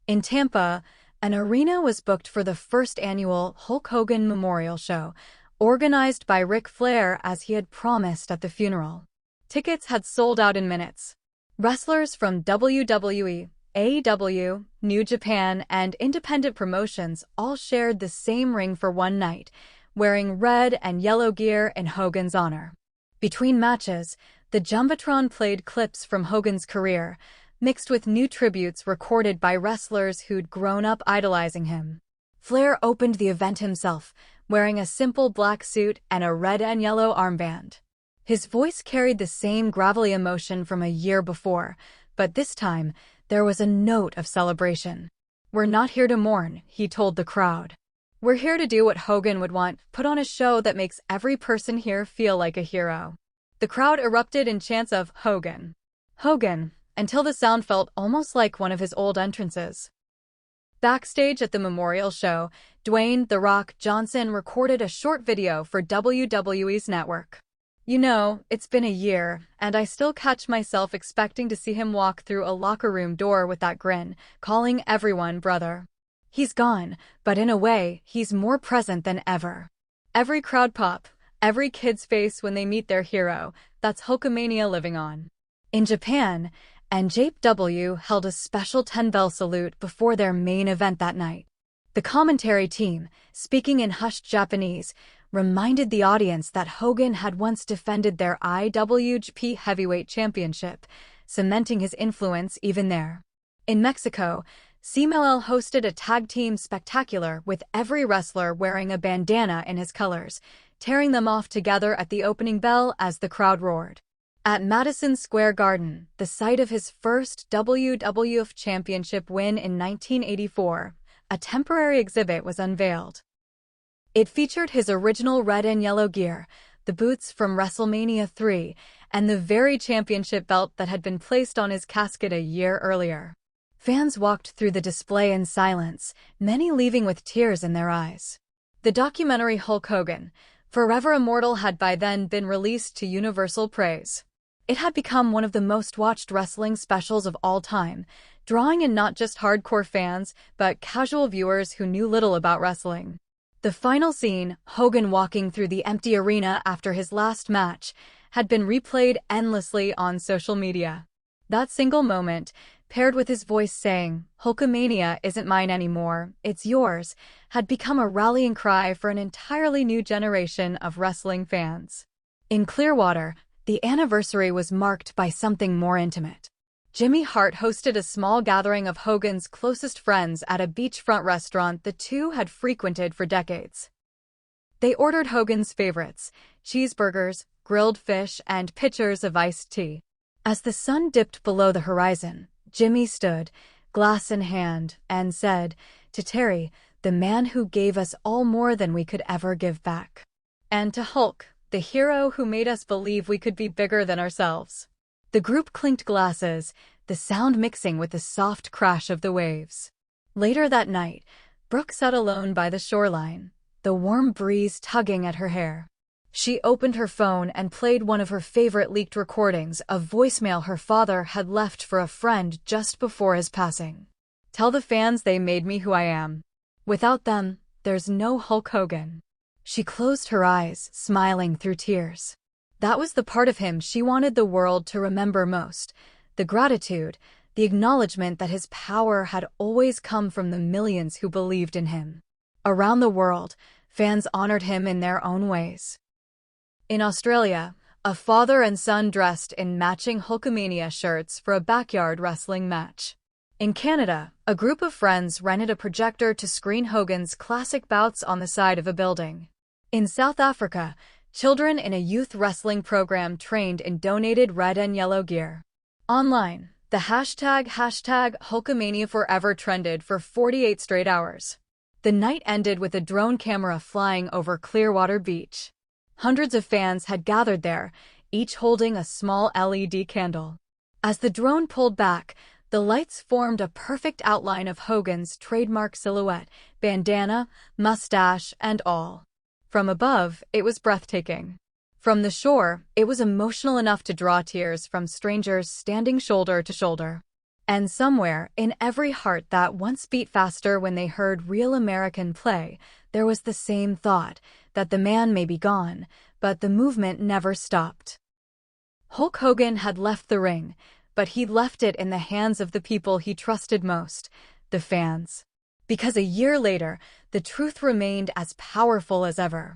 In Tampa, an arena was booked for the first annual Hulk Hogan Memorial Show, organized by Ric Flair as he had promised at the funeral. Tickets had sold out in minutes. Wrestlers from WWE, AEW, New Japan, and independent promotions all shared the same ring for one night, wearing red and yellow gear in Hogan's honor. Between matches, the Jumbotron played clips from Hogan's career, mixed with new tributes recorded by wrestlers who'd grown up idolizing him. Flair opened the event himself, wearing a simple black suit and a red and yellow armband. His voice carried the same gravelly emotion from a year before, but this time, there was a note of celebration. "We're not here to mourn," he told the crowd. "We're here to do what Hogan would want, put on a show that makes every person here feel like a hero." The crowd erupted in chants of Hogan, Hogan, until the sound felt almost like one of his old entrances. Backstage at the memorial show, Dwayne "The Rock" Johnson recorded a short video for WWE's network. "You know, it's been a year, and I still catch myself expecting to see him walk through a locker room door with that grin, calling everyone brother. He's gone, but in a way, he's more present than ever. Every crowd pop, every kid's face when they meet their hero, that's Hulkamania living on." In Japan, NJPW held a special 10-bell salute before their main event that night. The commentary team, speaking in hushed Japanese, reminded the audience that Hogan had once defended their IWGP Heavyweight Championship, cementing his influence even there. In Mexico, CMLL hosted a tag team spectacular with every wrestler wearing a bandana in his colors, tearing them off together at the opening bell as the crowd roared. At Madison Square Garden, the site of his first WWF Championship win in 1984, a temporary exhibit was unveiled. It featured his original red and yellow gear, the boots from WrestleMania 3, and the very championship belt that had been placed on his casket a year earlier. Fans walked through the display in silence, many leaving with tears in their eyes. The documentary Hulk Hogan, Forever Immortal had by then been released to universal praise. It had become one of the most watched wrestling specials of all time, drawing in not just hardcore fans, but casual viewers who knew little about wrestling. The final scene, Hogan walking through the empty arena after his last match, had been replayed endlessly on social media. That single moment, paired with his voice saying, "Hulkamania isn't mine anymore, it's yours," had become a rallying cry for an entirely new generation of wrestling fans. In Clearwater, the anniversary was marked by something more intimate. Jimmy Hart hosted a small gathering of Hogan's closest friends at a beachfront restaurant the two had frequented for decades. They ordered Hogan's favorites, cheeseburgers, grilled fish, and pitchers of iced tea. As the sun dipped below the horizon, Jimmy stood, glass in hand, and said, "To Terry, the man who gave us all more than we could ever give back. And to Hulk, the hero who made us believe we could be bigger than ourselves." The group clinked glasses, the sound mixing with the soft crash of the waves. Later that night, Brooke sat alone by the shoreline, the warm breeze tugging at her hair. She opened her phone and played one of her favorite leaked recordings, a voicemail her father had left for a friend just before his passing. "Tell the fans they made me who I am. Without them, there's no Hulk Hogan." She closed her eyes, smiling through tears. That was the part of him she wanted the world to remember most, the gratitude, the acknowledgement that his power had always come from the millions who believed in him. Around the world, fans honored him in their own ways. In Australia, a father and son dressed in matching Hulkamania shirts for a backyard wrestling match. In Canada, a group of friends rented a projector to screen Hogan's classic bouts on the side of a building. In South Africa, children in a youth wrestling program trained in donated red and yellow gear. Online, the hashtag Hulkamania Forever trended for 48 straight hours. The night ended with a drone camera flying over Clearwater Beach. Hundreds of fans had gathered there, each holding a small LED candle. As the drone pulled back, the lights formed a perfect outline of Hogan's trademark silhouette, bandana, mustache, and all. From above, it was breathtaking. From the shore, it was emotional enough to draw tears from strangers standing shoulder to shoulder. And somewhere, in every heart that once beat faster when they heard real American play, there was the same thought, that the man may be gone, but the movement never stopped. Hulk Hogan had left the ring, but he'd left it in the hands of the people he trusted most, the fans. Because a year later, the truth remained as powerful as ever.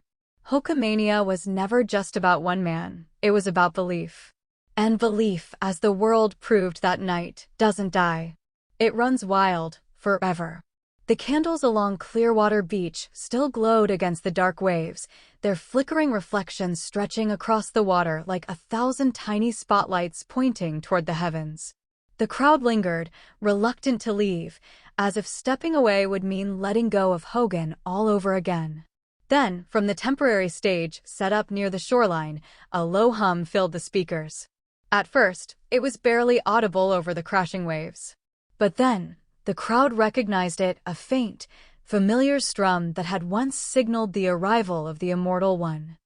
Hulkamania was never just about one man, it was about belief. And belief, as the world proved that night, doesn't die. It runs wild, forever. The candles along Clearwater Beach still glowed against the dark waves, their flickering reflections stretching across the water like 1,000 tiny spotlights pointing toward the heavens. The crowd lingered, reluctant to leave, as if stepping away would mean letting go of Hogan all over again. Then, from the temporary stage set up near the shoreline, a low hum filled the speakers. At first, it was barely audible over the crashing waves. But then, the crowd recognized it, a faint, familiar strum that had once signaled the arrival of the Immortal One.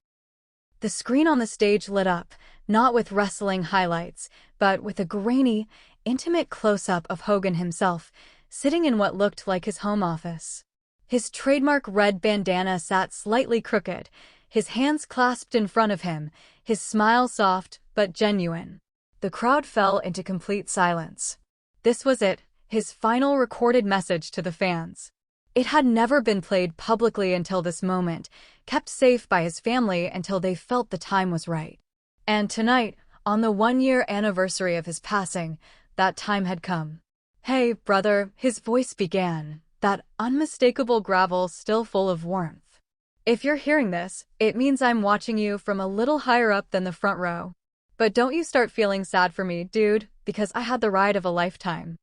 The screen on the stage lit up, not with wrestling highlights, but with a grainy, intimate close-up of Hogan himself, sitting in what looked like his home office. His trademark red bandana sat slightly crooked, his hands clasped in front of him, his smile soft but genuine. The crowd fell into complete silence. This was it, his final recorded message to the fans. It had never been played publicly until this moment, kept safe by his family until they felt the time was right. And tonight, on the 1-year anniversary of his passing, that time had come. "Hey, brother," his voice began, that unmistakable gravel still full of warmth. "If you're hearing this, it means I'm watching you from a little higher up than the front row. But don't you start feeling sad for me, dude, because I had the ride of a lifetime.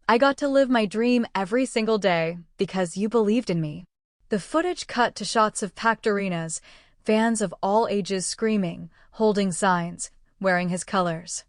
I got to live my dream every single day because you believed in me." The footage cut to shots of packed arenas, fans of all ages screaming, holding signs, wearing his colors.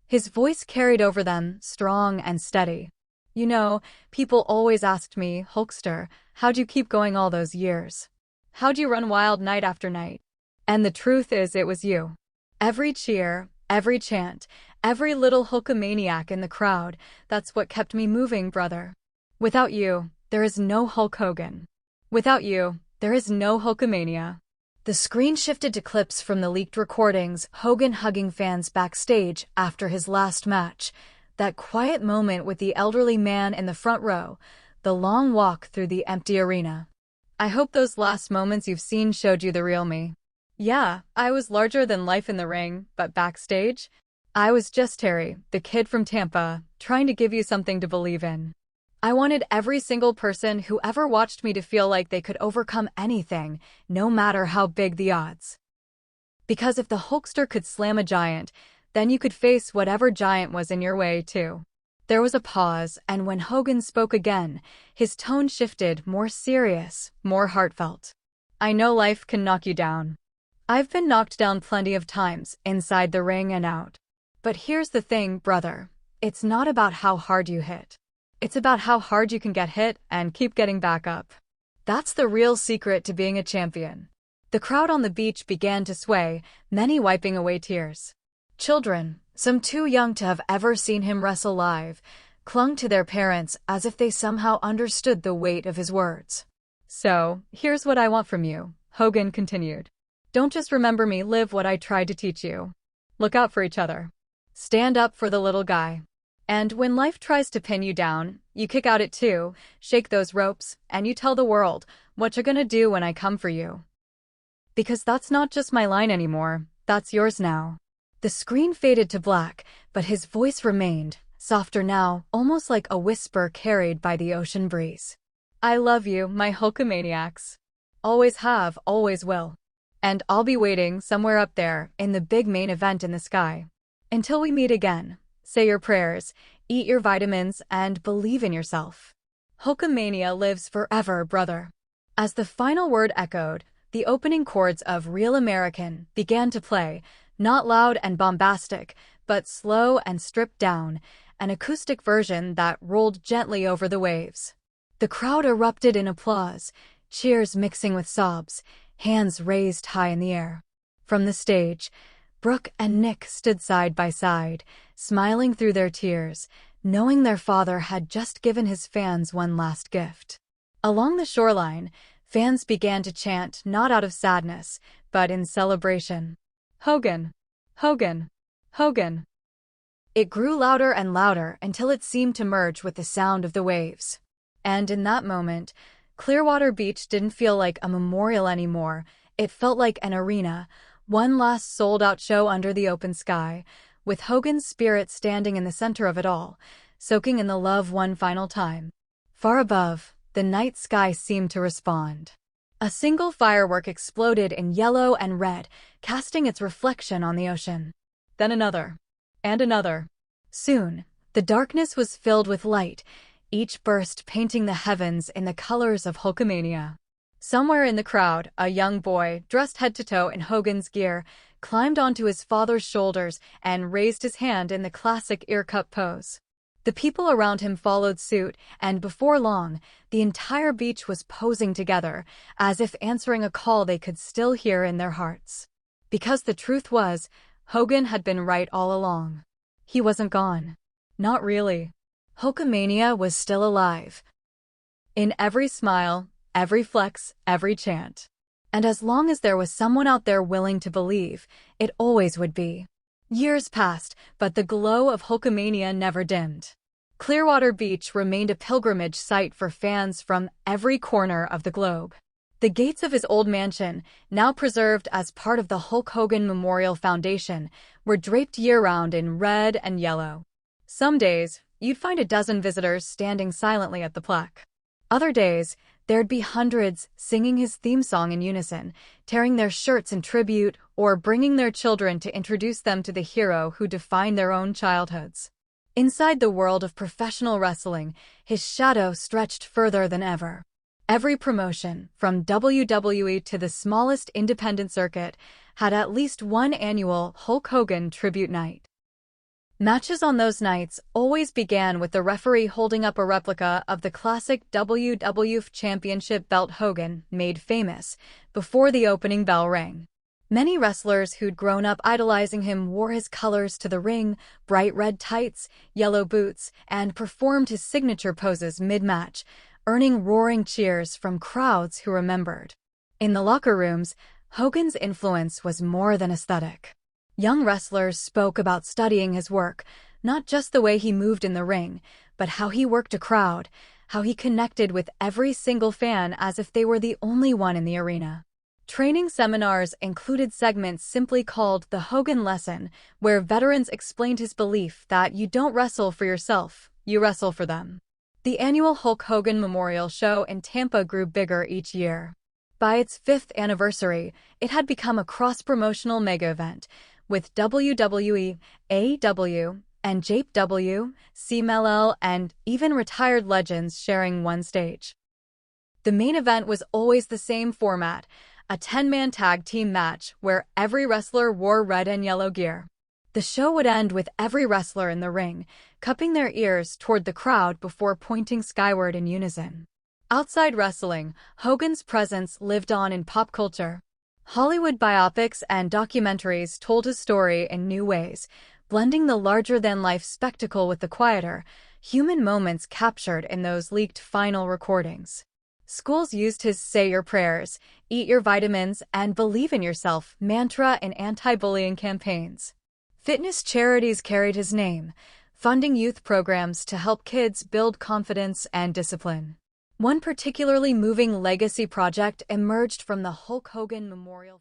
His voice carried over them, strong and steady. "You know, people always asked me, Hulkster, how'd you keep going all those years? How'd you run wild night after night? And the truth is it was you. Every cheer, every chant, every little Hulkamaniac in the crowd, that's what kept me moving, brother. Without you, there is no Hulk Hogan. Without you, there is no Hulkamania." The screen shifted to clips from the leaked recordings, Hogan hugging fans backstage after his last match, that quiet moment with the elderly man in the front row, the long walk through the empty arena. "I hope those last moments you've seen showed you the real me. Yeah, I was larger than life in the ring, but backstage, I was just Terry, the kid from Tampa, trying to give you something to believe in. I wanted every single person who ever watched me to feel like they could overcome anything, no matter how big the odds. Because if the Hulkster could slam a giant, then you could face whatever giant was in your way, too." There was a pause, and when Hogan spoke again, his tone shifted, more serious, more heartfelt. "I know life can knock you down. I've been knocked down plenty of times, inside the ring and out. But here's the thing, brother. It's not about how hard you hit. It's about how hard you can get hit and keep getting back up. That's the real secret to being a champion." The crowd on the beach began to sway, many wiping away tears. Children, some too young to have ever seen him wrestle live, clung to their parents as if they somehow understood the weight of his words. "So, here's what I want from you," Hogan continued. "Don't just remember me, live what I tried to teach you. Look out for each other. Stand up for the little guy. And when life tries to pin you down, you kick out at two, shake those ropes, and you tell the world what you're gonna do when I come for you. Because that's not just my line anymore, that's yours now." The screen faded to black, but his voice remained, softer now, almost like a whisper carried by the ocean breeze. "I love you, my Hulkamaniacs. Always have, always will. And I'll be waiting somewhere up there, in the big main event in the sky. Until we meet again. Say your prayers, eat your vitamins, and believe in yourself. Hulkamania lives forever, brother." As the final word echoed, the opening chords of Real American began to play, not loud and bombastic, but slow and stripped down, an acoustic version that rolled gently over the waves. The crowd erupted in applause, cheers mixing with sobs, hands raised high in the air. From the stage, Brooke and Nick stood side by side, smiling through their tears, knowing their father had just given his fans one last gift. Along the shoreline, fans began to chant not out of sadness, but in celebration. "Hogan! Hogan! Hogan!" It grew louder and louder until it seemed to merge with the sound of the waves. And in that moment, Clearwater Beach didn't feel like a memorial anymore, it felt like an arena, one last sold-out show under the open sky, with Hogan's spirit standing in the center of it all, soaking in the love one final time. Far above, the night sky seemed to respond. A single firework exploded in yellow and red, casting its reflection on the ocean. Then another. And another. Soon, the darkness was filled with light, each burst painting the heavens in the colors of Hulkamania. Somewhere in the crowd, a young boy, dressed head to toe in Hogan's gear, climbed onto his father's shoulders and raised his hand in the classic ear cup pose. The people around him followed suit, and before long, the entire beach was posing together, as if answering a call they could still hear in their hearts. Because the truth was, Hogan had been right all along. He wasn't gone. Not really. Hulkamania was still alive. In every smile, every flex, every chant. And as long as there was someone out there willing to believe, it always would be. Years passed, but the glow of Hulkamania never dimmed. Clearwater Beach remained a pilgrimage site for fans from every corner of the globe. The gates of his old mansion, now preserved as part of the Hulk Hogan Memorial Foundation, were draped year-round in red and yellow. Some days, you'd find a dozen visitors standing silently at the plaque. Other days, there'd be hundreds singing his theme song in unison, tearing their shirts in tribute, or bringing their children to introduce them to the hero who defined their own childhoods. Inside the world of professional wrestling, his shadow stretched further than ever. Every promotion, from WWE to the smallest independent circuit, had at least one annual Hulk Hogan tribute night. Matches on those nights always began with the referee holding up a replica of the classic WWF Championship belt Hogan made famous before the opening bell rang. Many wrestlers who'd grown up idolizing him wore his colors to the ring, bright red tights, yellow boots, and performed his signature poses mid-match, earning roaring cheers from crowds who remembered. In the locker rooms, Hogan's influence was more than aesthetic. Young wrestlers spoke about studying his work, not just the way he moved in the ring, but how he worked a crowd, how he connected with every single fan as if they were the only one in the arena. Training seminars included segments simply called the Hogan Lesson, where veterans explained his belief that you don't wrestle for yourself, you wrestle for them. The annual Hulk Hogan Memorial Show in Tampa grew bigger each year. By its 5th anniversary, it had become a cross-promotional mega-event, with WWE, AEW, and JPW, CMLL, and even retired legends sharing one stage. The main event was always the same format, a 10-man tag team match where every wrestler wore red and yellow gear. The show would end with every wrestler in the ring, cupping their ears toward the crowd before pointing skyward in unison. Outside wrestling, Hogan's presence lived on in pop culture. Hollywood biopics and documentaries told his story in new ways, blending the larger-than-life spectacle with the quieter, human moments captured in those leaked final recordings. Schools used his "Say Your Prayers, Eat Your Vitamins, and Believe in Yourself" mantra in anti-bullying campaigns. Fitness charities carried his name, funding youth programs to help kids build confidence and discipline. One particularly moving legacy project emerged from the Hulk Hogan Memorial